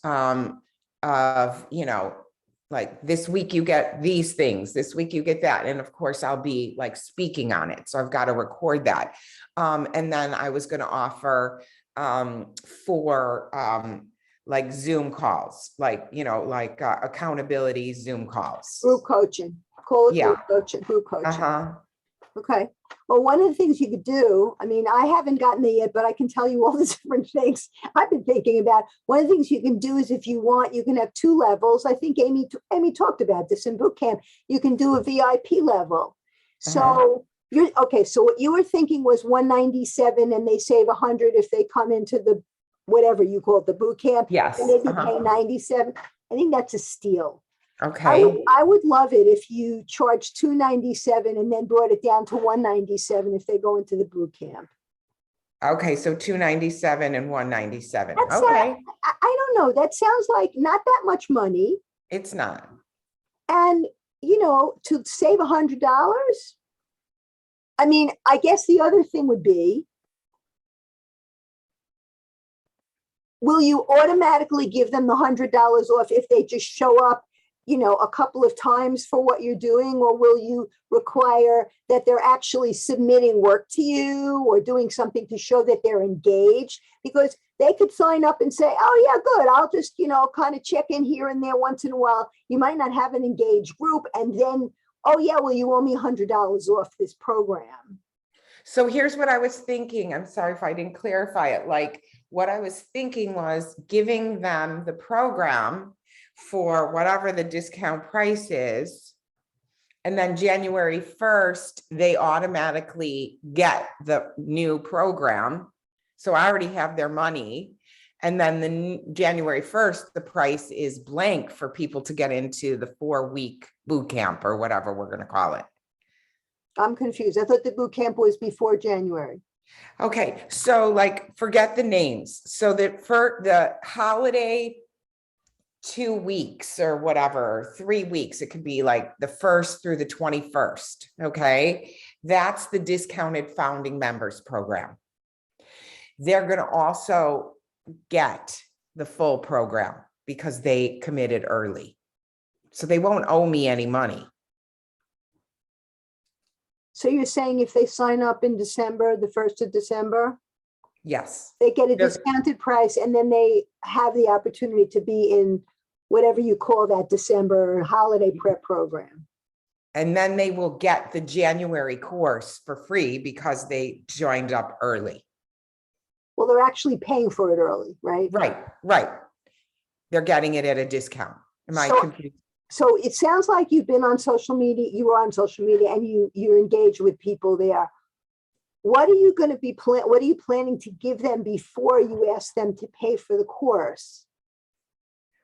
like this week you get these things, this week you get that. And of course I'll be like speaking on it. So I've got to record that. And then I was going to offer for like Zoom calls, like, accountability Zoom calls. Group coaching. Call it Yeah. group coaching. Okay. Well, one of the things you could do, I haven't gotten there yet, but I can tell you all the different things I've been thinking about. One of the things you can do is if you want, you can have 2 levels. I think Amy talked about this in boot camp. You can do a VIP level. So so what you were thinking was 197 and they save 100 if they come into the, whatever you call it, the boot camp. Yes. And they pay 97. I think that's a steal. Okay. I would love it if you charged $297 and then brought it down to $197 if they go into the boot camp. Okay. So $297 and $197. That's Okay. I don't know. That sounds like not that much money. It's not. And, to save $100. I guess the other thing would be, will you automatically give them the $100 off if they just show up, a couple of times for what you're doing, or will you require that they're actually submitting work to you or doing something to show that they're engaged? Because they could sign up and say, oh yeah, good, I'll just, kind of check in here and there once in a while. You might not have an engaged group, and then, oh yeah, well, you owe me $100 off this program. So here's what I was thinking. I'm sorry if I didn't clarify it. Like what I was thinking was giving them the program for whatever the discount price is. And then January 1st, they automatically get the new program. So I already have their money. And then January 1st, the price is blank for people to get into the 4-week boot camp or whatever we're going to call it. I'm confused. I thought the boot camp was before January. Okay. So like, forget the names. So that for the holiday 2 weeks or whatever, 3 weeks, it could be like the 1st through the 21st. Okay. That's the discounted founding members program. They're going to also get the full program because they committed early. So they won't owe me any money. So you're saying if they sign up in December, the 1st of December, Yes. they get a They're- discounted price and then they have the opportunity to be in whatever you call that December holiday prep program. And then they will get the January course for free because they joined up early. Well, they're actually paying for it early, right? Right. They're getting it at a discount. Am I So- confused? So it sounds like you've been on social media, you were on social media and you're engaged with people there. What are you going to be what are you planning to give them before you ask them to pay for the course?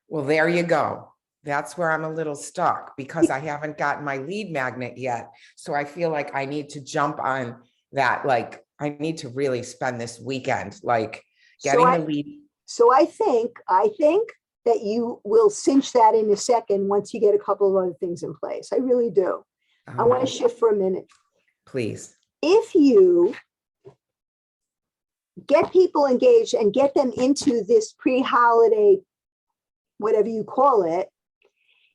Well, there you go. That's where I'm a little stuck because I haven't gotten my lead magnet yet. So I feel like I need to jump on that. Like I need to really spend this weekend, like getting the lead. So I think that you will cinch that in a second once you get a couple of other things in place. I really do. I want to shift for a minute. Please. If you get people engaged and get them into this pre-holiday, whatever you call it,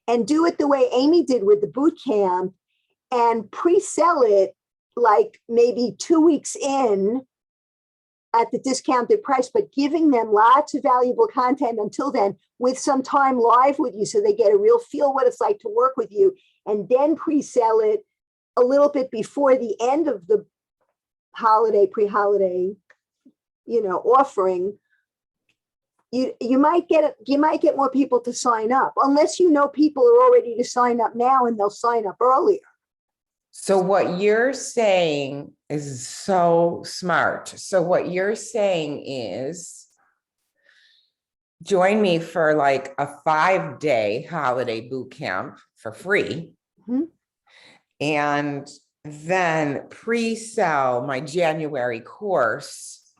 and do it the way Amy did with the boot camp and pre-sell it like maybe 2 weeks in at the discounted price, but giving them lots of valuable content until then with some time live with you so they get a real feel what it's like to work with you, and then pre-sell it a little bit before the end of the holiday, pre-holiday, offering, you might get more people to sign up, unless people are all ready to sign up now and they'll sign up earlier. So what you're saying is so smart. So what you're saying is join me for like a 5-day holiday boot camp for free. Mhm. And then pre-sell my January course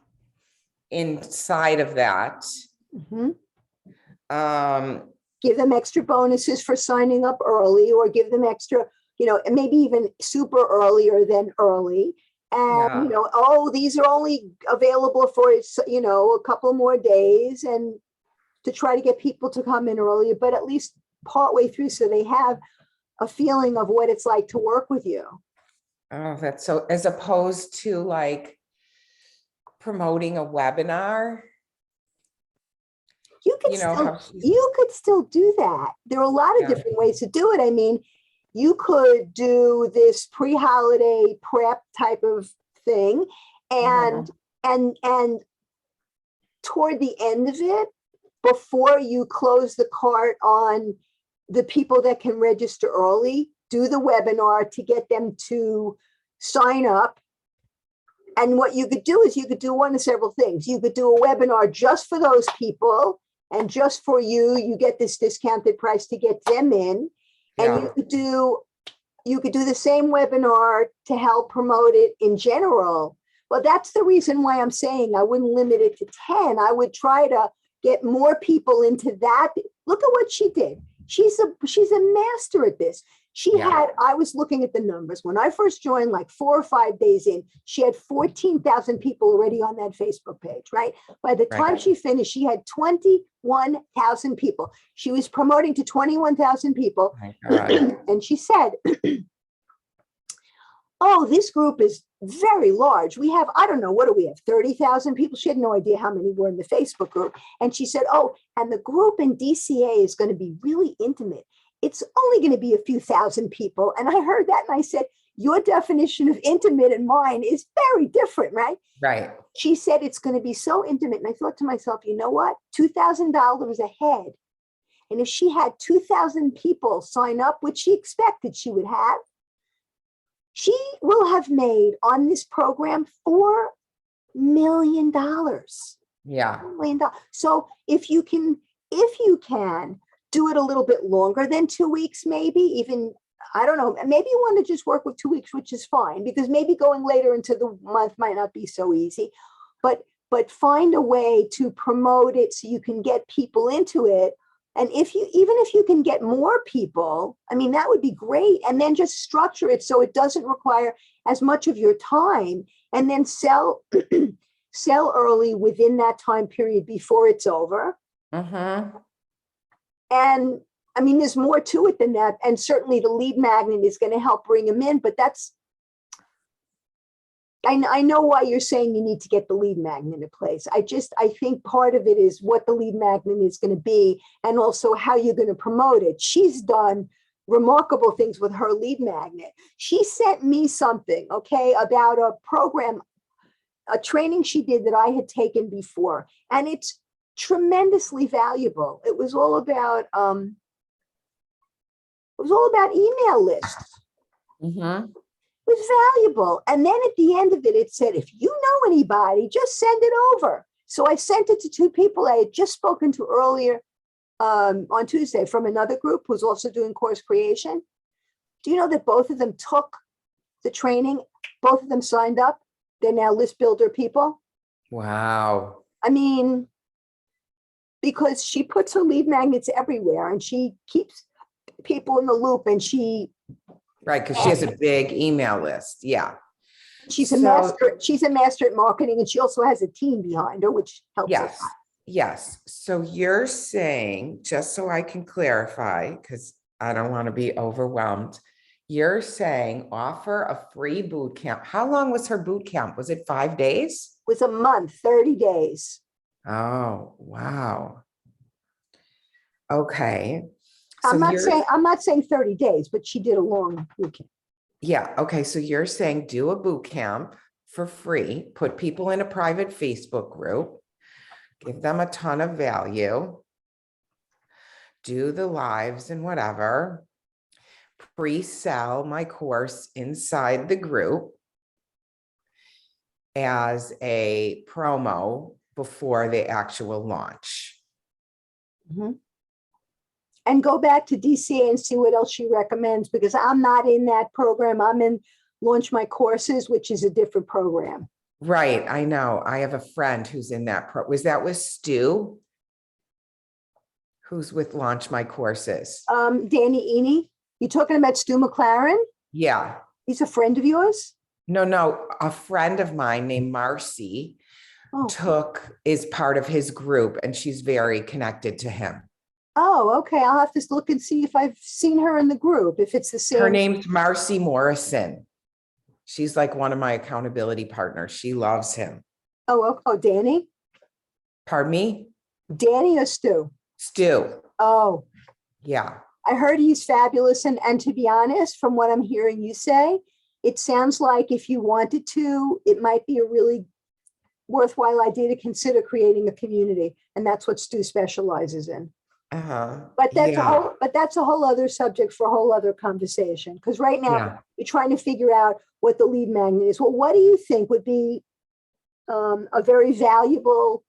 inside of that. Mhm. Um, Give them extra bonuses for signing up early, or give them extra, and maybe even super earlier than early. And, Yeah. These are only available for, a couple more days, and to try to get people to come in earlier, but at least partway through so they have a feeling of what it's like to work with you. Oh, that's so, as opposed to like promoting a webinar. You could, you could still do that. There are a lot of different ways to do it. I mean, you could do this pre-holiday prep type of thing, and toward the end of it, before you close the cart on the people that can register early, do the webinar to get them to sign up. And what you could do is you could do one of several things. You could do a webinar just for those people, and just for you, you get this discounted price to get them in. And you could do the same webinar to help promote it in general. Well, that's the reason why I'm saying I wouldn't limit it to 10. I would try to get more people into that. Look at what she did. She's a master at this. I was looking at the numbers. When I first joined, like 4 or 5 days in, she had 14,000 people already on that Facebook page, right? By the time she finished, she had 21,000 people. She was promoting to 21,000 people. And she said, oh, this group is very large. We have, I don't know, what do we have, 30,000 people? She had no idea how many were in the Facebook group. And she said, oh, and the group in DCA is going to be really intimate. It's only going to be a few thousand people. And I heard that and I said, your definition of intimate and mine is very different, right? Right. She said it's going to be so intimate. And I thought to myself, you know what? $2,000 a head. And if she had 2,000 people sign up, which she expected she would have, she will have made on this program $4 million. Yeah. $4 million. So if you can do it a little bit longer than 2 weeks, maybe even, I don't know, maybe you want to just work with 2 weeks, which is fine, because maybe going later into the month might not be so easy, but find a way to promote it so you can get people into it. And even if you can get more people, I mean, that would be great. And then just structure it so it doesn't require as much of your time and then sell sell early within that time period before it's over. Mm-hmm. And I mean, there's more to it than that. And certainly the lead magnet is going to help bring them in, but I know why you're saying you need to get the lead magnet in place. I think part of it is what the lead magnet is going to be and also how you're going to promote it. She's done remarkable things with her lead magnet. She sent me something, okay, about a program, a training she did that I had taken before, and it's tremendously valuable. It was all about email lists. Mm-hmm. It was valuable. And then at the end of it, it said, if you know anybody, just send it over. So I sent it to two people I had just spoken to earlier on Tuesday from another group who's also doing course creation. Do you know that both of them took the training? Both of them signed up. They're now list builder people. Wow. I mean, because she puts her lead magnets everywhere and she keeps people in the loop, and Right, because she has a big email list. Yeah. she's a So- master. She's a master at marketing, and she also has a team behind her, which helps. Yes. us. Yes. So you're saying, just so I can clarify, because I don't want to be overwhelmed, you're saying offer a free boot camp. How long was her boot camp? Was it 5 days? It was a month, 30 days. Oh, wow. Okay. So I'm you're, not saying 30 days, but she did a long weekend. yeah, okay. So you're saying do a boot camp for free, put people in a private Facebook group, give them a ton of value, do the lives and whatever, pre-sell my course inside the group as a promo before the actual launch. Mhm. And go back to DCA and see what else she recommends, because I'm not in that program. I'm in Launch My Courses, which is a different program. Right, I know. I have a friend who's in that was that with Stu? Who's with Launch My Courses? Danny Eny, you talking about Stu McLaren? Yeah. He's a friend of yours? No, a friend of mine named Marcy Oh, is part of his group, and she's very connected to him. oh, okay. I'll have to look and see if I've seen her in the group, if it's the same. Her name's Marcy Morrison. She's like one of my accountability partners. She loves him. Oh, Danny? Pardon me? Danny or Stu? Stu. Oh, Yeah. I heard he's fabulous. And to be honest, from what I'm hearing you say, it sounds like if you wanted to, it might be a really worthwhile idea to consider creating a community. And that's what Stu specializes in. But that's a whole other subject for a whole other conversation. Because right now Yeah. you're trying to figure out what the lead magnet is. Well, what do you think would be a very valuable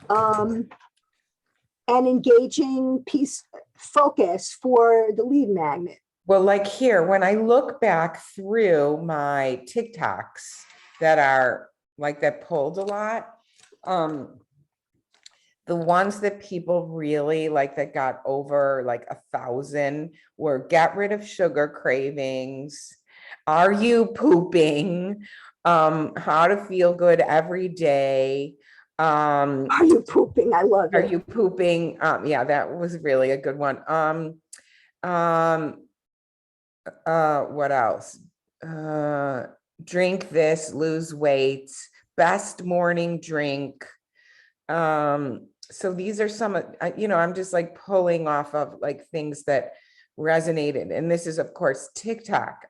and engaging piece focus for the lead magnet? Well, like here, when I look back through my TikToks that are like that pulled a lot, the ones that people really like that got over like 1,000 were get rid of sugar cravings. Are you pooping? How to feel good every day. Are you pooping? I love Are it. you pooping? Yeah, that was really a good one. What else? Drink this, lose weight, best morning drink. So these are some, I'm just like pulling off of like things that resonated. And this is of course, TikTok,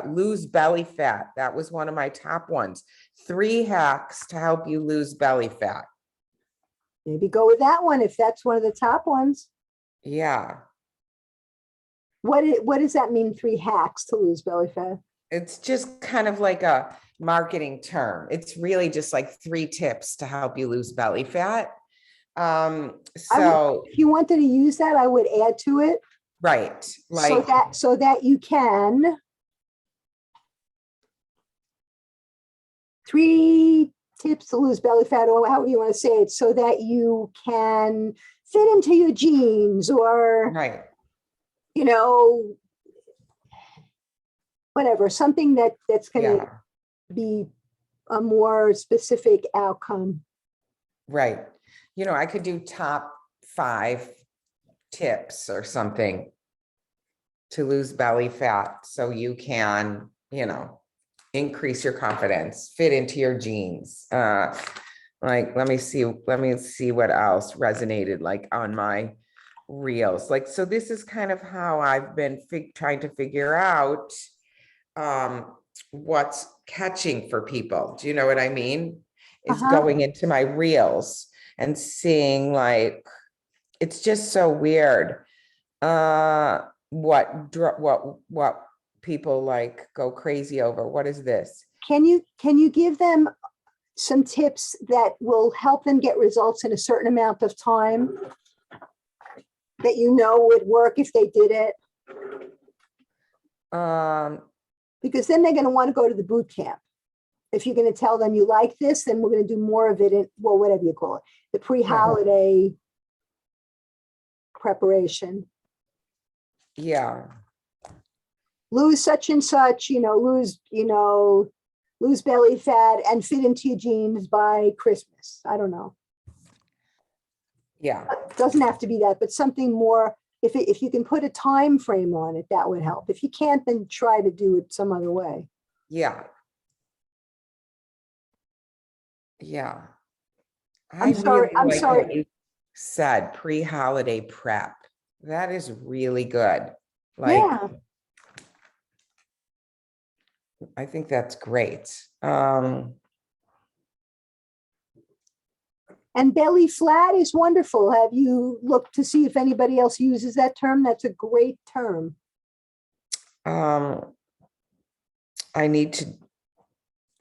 lose belly fat. That was one of my top ones. 3 hacks to help you lose belly fat. Maybe go with that one if that's one of the top ones. Yeah. What does that mean? 3 hacks to lose belly fat? It's just kind of like a marketing term. It's really just like 3 tips to help you lose belly fat. If you wanted to use that, I would add to it. Right. Like So that you can 3 tips to lose belly fat, or however you want to say it, so that you can fit into your jeans, or right. whatever, something that's going to be a more specific outcome. Right. You know, I could do top 5 tips or something to lose belly fat so you can, you know, increase your confidence, fit into your jeans. Like, let me see what else resonated like on my reels. Like, so this is kind of how I've been trying to figure out what's catching for people. Do you know what I mean? Is going into my reels and seeing like, it's just so weird. What people like go crazy over. What is this? Can you give them some tips that will help them get results in a certain amount of time that you know would work if they did it? Because then they're going to want to go to the boot camp. If you're going to tell them you like this, then we're going to do more of it in, well, whatever you call it, the pre-holiday preparation. Yeah. Lose such and such, lose belly fat and fit into your jeans by Christmas. I don't know. Yeah. It doesn't have to be that, but something more. If you can put a time frame on it, that would help. If you can't, then try to do it some other way. Yeah. Yeah. I'm sorry. Really like what you said, pre-holiday prep. That is really good. Like, Yeah. I think that's great. And belly flat is wonderful. Have you looked to see if anybody else uses that term? That's a great term. I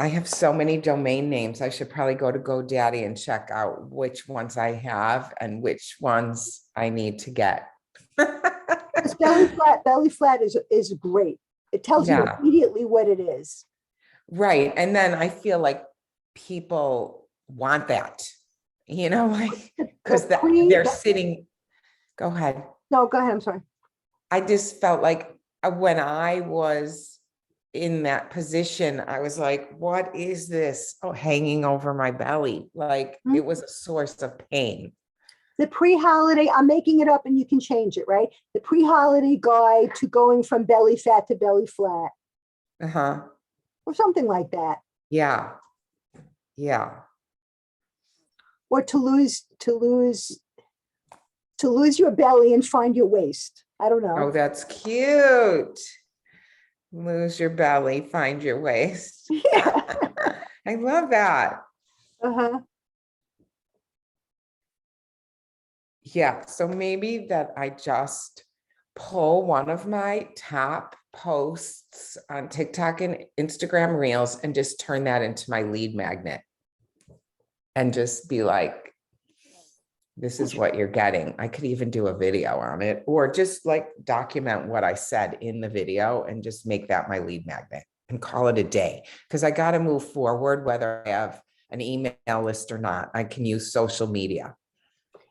have so many domain names. I should probably go to GoDaddy and check out which ones I have and which ones I need to get. This belly flat is great. It tells you immediately what it is. Right. And then I feel like people want that, like, because they're sitting. Go ahead. No, go ahead. I'm sorry. I just felt like when I was in that position, I was like, what is this hanging over my belly? Like, it was a source of pain. The pre-holiday, I'm making it up and you can change it, right? The pre-holiday guide to going from belly fat to belly flat. Or something like that. Yeah. Yeah. Or to lose your belly and find your waist. I don't know. Oh, that's cute. Lose your belly, find your waist. Yeah. I love that. Yeah, so maybe that I just pull one of my top posts on TikTok and Instagram Reels and just turn that into my lead magnet and just be like, this is what you're getting. I could even do a video on it or just like document what I said in the video and just make that my lead magnet and call it a day. Because I got to move forward, whether I have an email list or not. I can use social media.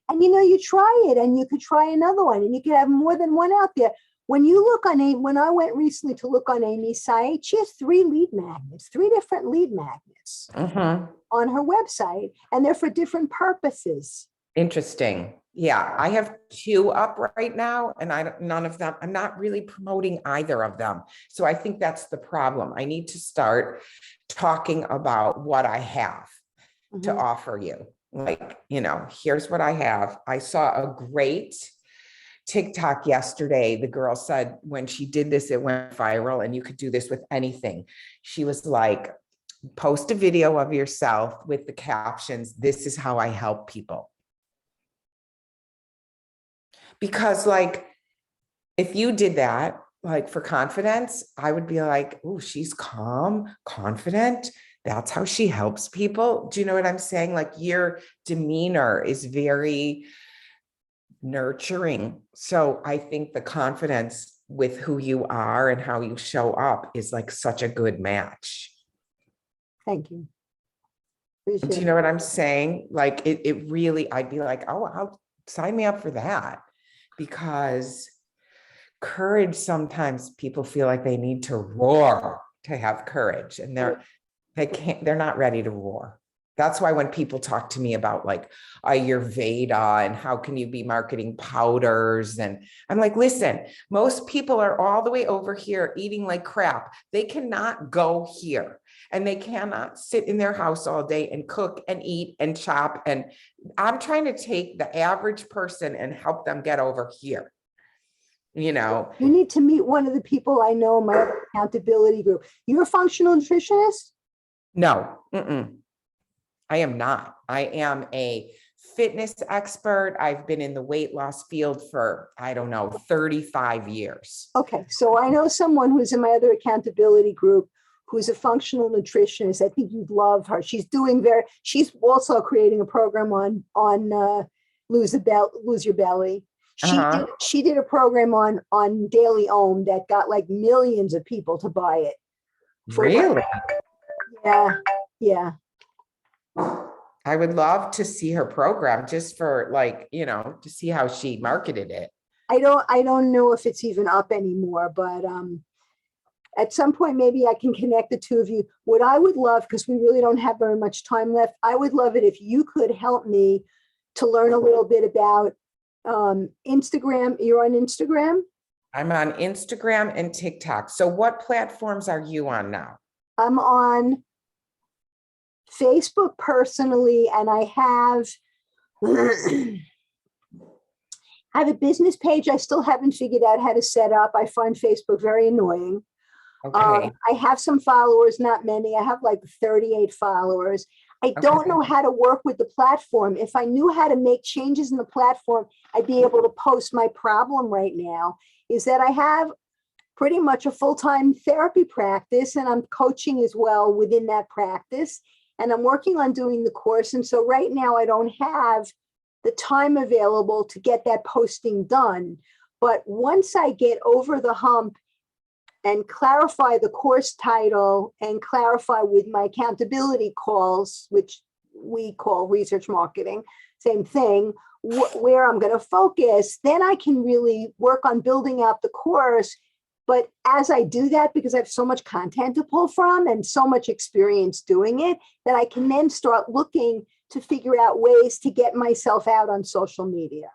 And you try it and you could try another one and you could have more than one out there. When you look on when I went recently to look on Amy's site, she has 3 lead magnets, 3 different lead magnets on her website, and they're for different purposes. Interesting. Yeah, I have 2 up right now and none of them, I'm not really promoting either of them. So I think that's the problem. I need to start talking about what I have to offer you. Like, here's what I have. I saw a great TikTok yesterday. The girl said when she did this, it went viral and you could do this with anything. She was like, post a video of yourself with the captions, "This is how I help people." Because like, if you did that, like for confidence, I would be like, oh, she's calm, confident. That's how she helps people. Do you know what I'm saying? Like your demeanor is very nurturing. So I think the confidence with who you are and how you show up is like such a good match. Thank you. Do you know what I'm saying? Like it really, I'd be like, oh, I'll sign me up for that. Because courage, sometimes people feel like they need to roar to have courage. And they're not ready to roar. That's why when people talk to me about like Ayurveda and how can you be marketing powders, and I'm like, listen, most people are all the way over here eating like crap. They cannot go here, and they cannot sit in their house all day and cook and eat and chop. And I'm trying to take the average person and help them get over here. You know, You need to meet one of the people I know in my other accountability group. You're a functional nutritionist? no, I am not. I am a fitness expert. I've been in the weight loss field for, I don't know, 35 years. Okay, so I know someone who's in my other accountability group who's a functional nutritionist. I think you'd love her. She's also creating a program on lose your belly. She did a program on Daily Ohm that got like millions of people to buy it. Really? Yeah. I would love to see her program just for like, you know, to see how she marketed it. I don't know if it's even up anymore, but at some point maybe I can connect the two of you. What I would love, because we really don't have very much time left, I would love it if you could help me to learn a little bit about Instagram. You're on Instagram? I'm on Instagram and TikTok. So what platforms are you on now? I'm on Facebook personally, and I have a business page I still haven't figured out how to set up. I find Facebook very annoying. Okay. I have some followers, not many. I have like 38 followers. I don't know how to work with the platform. If I knew how to make changes in the platform, I'd be able to post. My problem right now is that I have pretty much a full-time therapy practice, and I'm coaching as well within that practice. And I'm working on doing the course. And so right now I don't have the time available to get that posting done. But once I get over the hump and clarify the course title and clarify with my accountability calls, which we call research marketing, same thing, where I'm going to focus, then I can really work on building out the course. But as I do that, because I have so much content to pull from and so much experience doing it, that I can then start looking to figure out ways to get myself out on social media.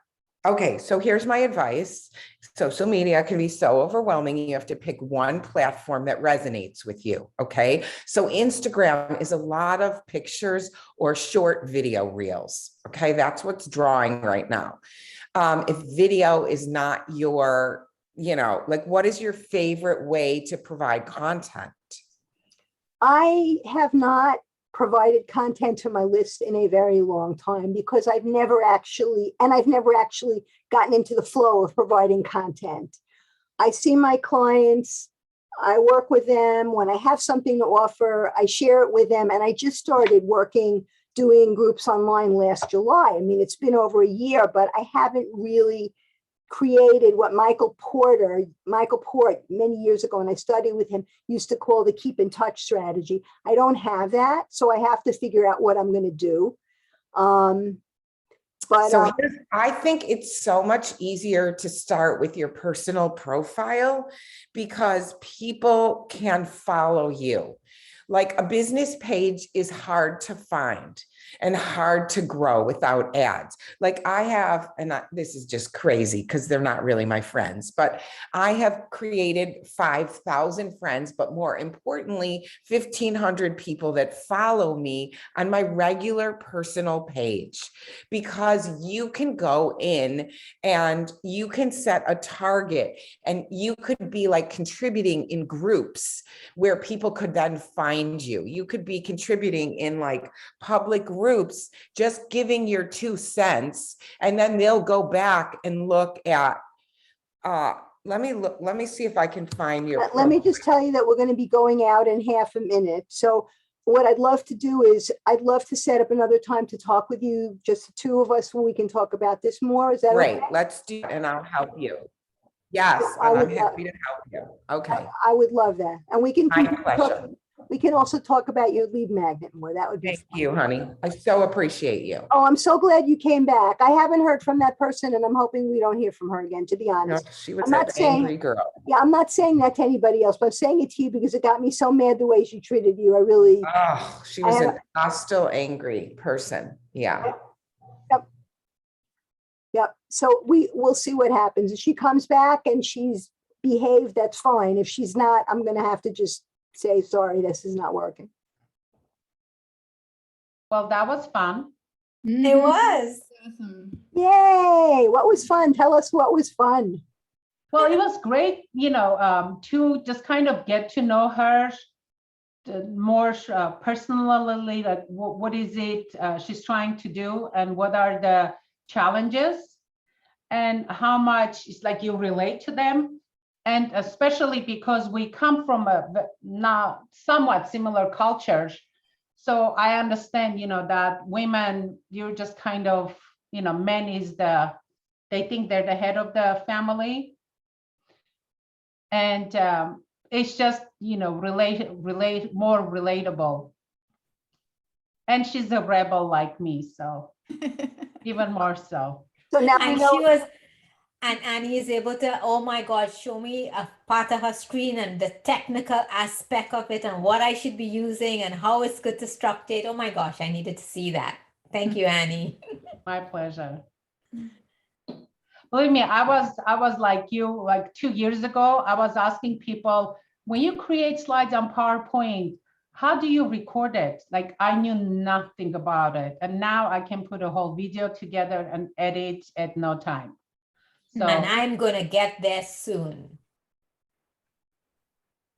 Okay, so here's my advice. Social media can be so overwhelming. You have to pick one platform that resonates with you. Okay, so Instagram is a lot of pictures or short video reels. Okay, that's what's drawing right now. If video is not your, you know, like, what is your favorite way to provide content? I have not provided content to my list in a very long time because I've never actually gotten into the flow of providing content. I see my clients, I work with them. When I have something to offer, I share it with them. And I just started doing groups online last July. I mean, it's been over a year, but I haven't really created what Michael Port many years ago, when I studied with him, used to call the keep in touch strategy. I don't have that, so I have to figure out what I'm going to do. I think it's so much easier to start with your personal profile because people can follow you. Like, a business page is hard to find and hard to grow without ads. Like, I have, and this is just crazy because they're not really my friends, but I have created 5,000 friends, but more importantly, 1,500 people that follow me on my regular personal page, because you can go in and you can set a target, and you could be like contributing in groups where people could then find you. You could be contributing in like public groups, just giving your 2 cents, and then they'll go back and look at, let me see if I can find your. Let me just tell you that we're going to be going out in half a minute. So what I'd love to do is I'd love to set up another time to talk with you, just the two of us, when we can talk about this more. Is that great? okay? Let's do it, and I'll help you. Yes, I I'm would happy to help you. Okay. I would love that. And we can My pleasure. We can also talk about your lead magnet more. That would be Thank fun. you, honey. I so appreciate you. Oh, I'm so glad you came back. I haven't heard from that person and I'm hoping we don't hear from her again, to be No, honest. she was I'm not an saying- angry girl. Yeah, I'm not saying that to anybody else, but I'm saying it to you because it got me so mad the way she treated you. I really, Oh, she was an hostile, angry person. Yeah. yep. So we'll see what happens. If she comes back and she's behaved, that's fine. If she's not, I'm gonna have to just say, sorry, this is not working. Well, that was fun. It was. Awesome. Yay! What was fun? Tell us what was fun. Well, it was great, to just kind of get to know her more personally, like what is it she's trying to do and what are the challenges and how much it's like you relate to them. And especially because we come from now somewhat similar cultures. So I understand, that women, you're just kind of, men they think they're the head of the family. And it's just, relate more relatable. And she's a rebel like me, so even more so. So now we And know. she was, and Annie is able to, oh my God, show me a part of her screen and the technical aspect of it and what I should be using and how it's good to structure it. Oh my gosh, I needed to see that. Thank you, Annie. My pleasure. Believe me, I was like you, like 2 years ago, I was asking people, when you create slides on PowerPoint, how do you record it? Like I knew nothing about it. And now I can put a whole video together and edit at no time. So, And I'm gonna get there soon.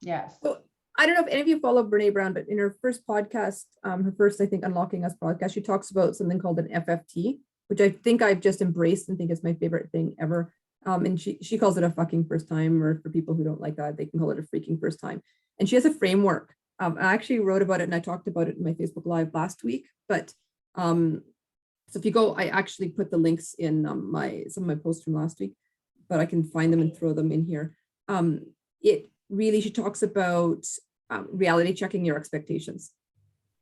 yes. So I don't know if any of you follow Brene Brown, but in her first podcast, her first, I think, Unlocking Us podcast, she talks about something called an FFT, which I think I've just embraced and think it's my favorite thing ever. And she calls it a fucking first time, or for people who don't like that, they can call it a freaking first time. And she has a framework. I actually wrote about it and I talked about it in my Facebook Live last week. But so if you go, I actually put the links in some of my posts from last week, but I can find them and throw them in here. It really, she talks about reality checking your expectations.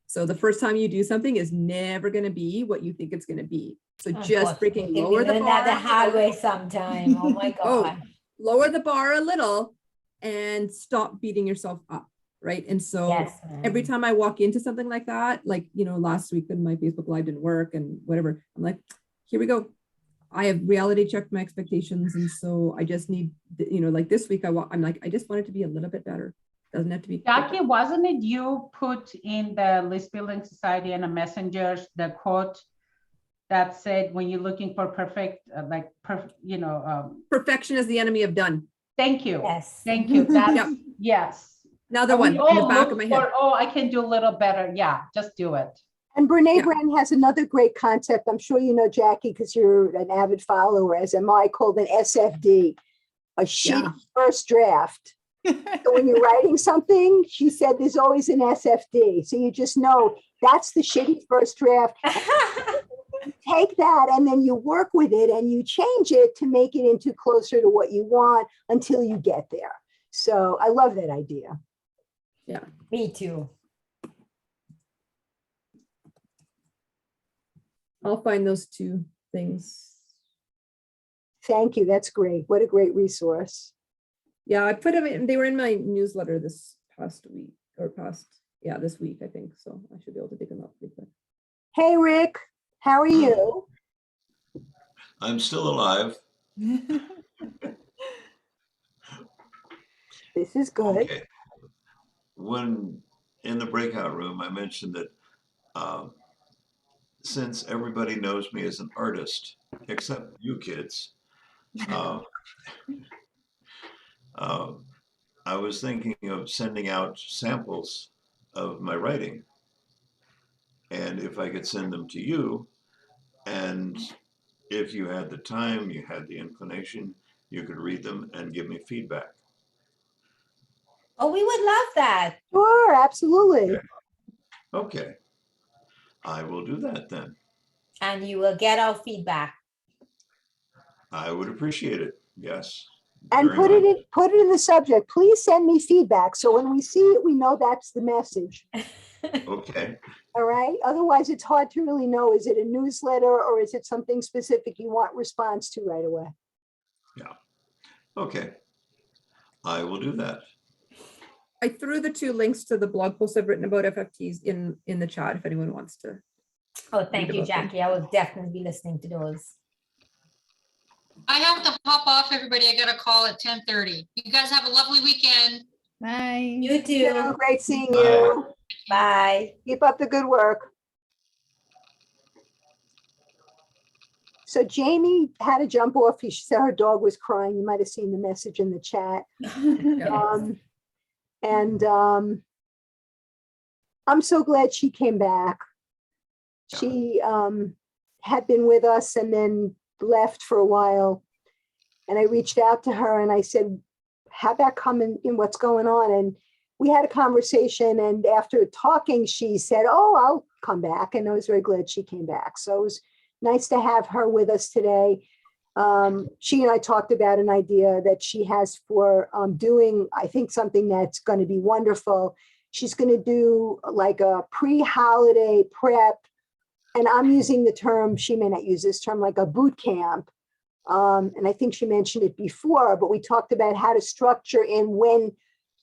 So the first time you do something is never going to be what you think it's going to be. So just freaking lower the bar. The hard way sometime. Oh my God. Lower the bar a little and stop beating yourself up. Right. And so Yes, every time I walk into something like that, like, last week when my Facebook Live didn't work and whatever, I'm like, here we go. I have reality checked my expectations. And so I just need, like this week, I'm like, I just want it to be a little bit better. Doesn't have to be. Jackie, wasn't it you put in the List Building Society and the messengers, the quote that said, when you're looking for perfect, perfection is the enemy of done. Thank you. Yes. Thank you. That's, Yep. yes. Another And one we in the all back look of my head. for, oh, I can do a little better. Yeah, just do it. And Brene Yeah. Brown has another great concept. I'm sure you know, Jackie, because you're an avid follower, as am I, called an SFD, a shitty first draft. So when you're writing something, she said there's always an SFD. So you just know that's the shitty first draft. Take that and then you work with it and you change it to make it into closer to what you want until you get there. So I love that idea. Yeah. Me too. I'll find those two things. Thank you. That's great. What a great resource. Yeah, I put them in, they were in my newsletter this past week this week, I think. So I should be able to dig them up pretty quick. Hey, Rick, how are you? I'm still alive. This is good. Okay. When in the breakout room, I mentioned that since everybody knows me as an artist, except you kids, I was thinking of sending out samples of my writing. And if I could send them to you, and if you had the time, you had the inclination, you could read them and give me feedback. Oh, we would love that. Sure, absolutely. Okay. I will do that then. And you will get our feedback. I would appreciate it. Yes. And very put it in the subject. Please send me feedback. So when we see it, we know that's the message. Okay. All right. Otherwise, it's hard to really know. Is it a newsletter or is it something specific you want response to right away? Okay. I will do that. I threw the 2 links to the blog posts I've written about FFTs in the chat if anyone wants to. Oh, thank you, about them. Jackie. I will definitely be listening to those. I have to hop off, everybody. I got a call at 10:30. You guys have a lovely weekend. Bye. You too. Great seeing Bye. you. Bye. Keep up the good work. So Jamie had to jump off. She said her dog was crying. You might have seen the message in the chat. I'm so glad she came back. She had been with us and then left for a while. And I reached out to her and I said, how about coming in, what's going on? And we had a conversation, and after talking, she said, oh, I'll come back. And I was very glad she came back. So it was nice to have her with us today. She and I talked about an idea that she has for doing, I think, something that's going to be wonderful. She's going to do like a pre-holiday prep. And I'm using the term, she may not use this term, like a boot camp. And I think she mentioned it before, but we talked about how to structure in when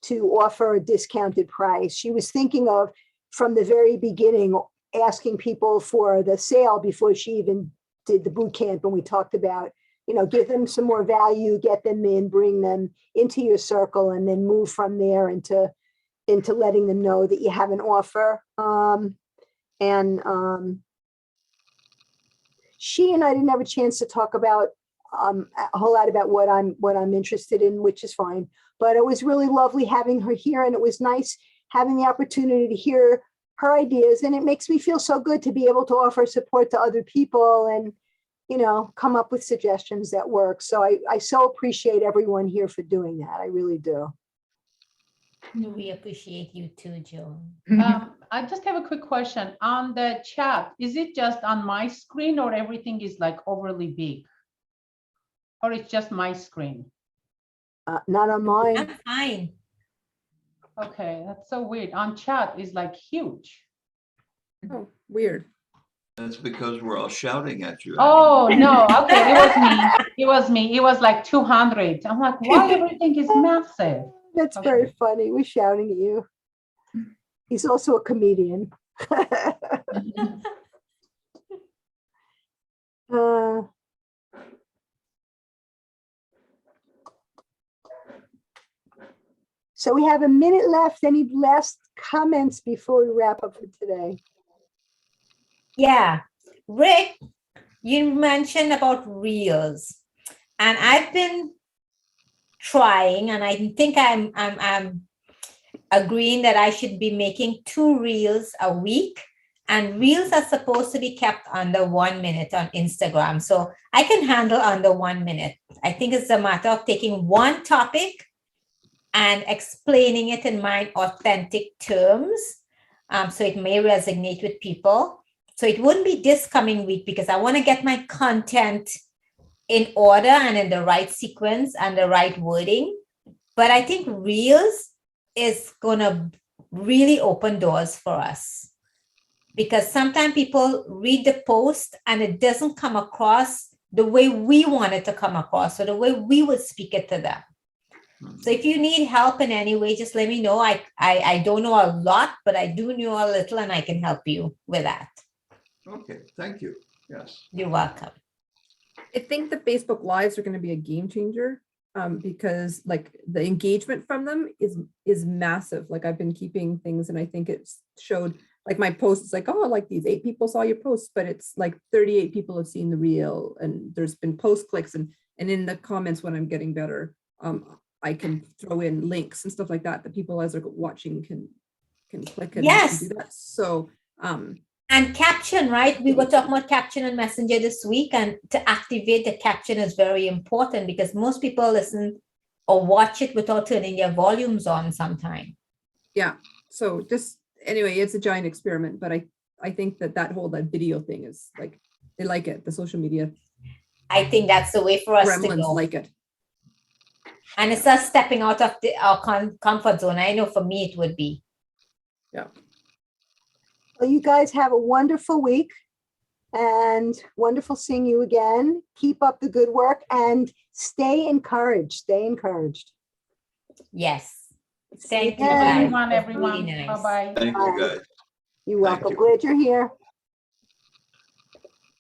to offer a discounted price. She was thinking of, from the very beginning, asking people for the sale before she even did the boot camp. And we talked about, give them some more value, get them in, bring them into your circle, and then move from there into letting them know that you have an offer. She and I didn't have a chance to talk about a whole lot about what I'm interested in, which is fine. But it was really lovely having her here, and it was nice having the opportunity to hear her ideas. And it makes me feel so good to be able to offer support to other people and, come up with suggestions that work. So I so appreciate everyone here for doing that. I really do. We appreciate you too, Joan. I just have a quick question on the chat. Is it just on my screen or everything is like overly big? Or it's just my screen? Not on mine. I'm fine. Okay, that's so weird. On chat is like huge. Oh, weird. That's because we're all shouting at you. Oh, no. Okay, it was me. It was me. It was like 200. I'm like, why everything is massive? That's Okay. very funny. We're shouting at you. He's also a comedian. So we have a minute left. Any last comments before we wrap up for today? Yeah. Rick, you mentioned about reels, and I've been trying, and I think I'm agreeing that I should be making 2 reels a week, and reels are supposed to be kept under 1 minute on Instagram. So I can handle under 1 minute. I think it's a matter of taking one topic and explaining it in my authentic terms. So it may resonate with people. So it wouldn't be this coming week because I want to get my content in order and in the right sequence and the right wording. But I think Reels is going to really open doors for us, because sometimes people read the post and it doesn't come across the way we want it to come across or the way we would speak it to them. So if you need help in any way, just let me know. I don't know a lot, but I do know a little, and I can help you with that. Okay, thank you. Yes. You're welcome. I think the Facebook Lives are going to be a game changer, because like the engagement from them is massive. Like I've been keeping things, and I think it's showed, like my posts, like, oh, like these 8 people saw your posts, but it's like 38 people have seen the reel, and there's been post clicks, and in the comments when I'm getting better, I can throw in links and stuff like that that people as they're watching can click and Yes. do that. So and caption, right? We were talking about caption on Messenger this week, and to activate the caption is very important because most people listen or watch it without turning their volumes on sometime. yeah, so just anyway, it's a giant experiment, but I think that whole video thing is like, they like it. The social media I think that's the way for us to gremlins go. like it. And it's us stepping out of our comfort zone. I know for me it would be. Well, you guys have a wonderful week and wonderful seeing you again. Keep up the good work and stay encouraged. Stay encouraged. Yes. Thank you, Yeah. guys. Everyone, That's really everyone. nice. Bye-bye. Thank you, guys. You're Thank welcome. you. Glad you're here.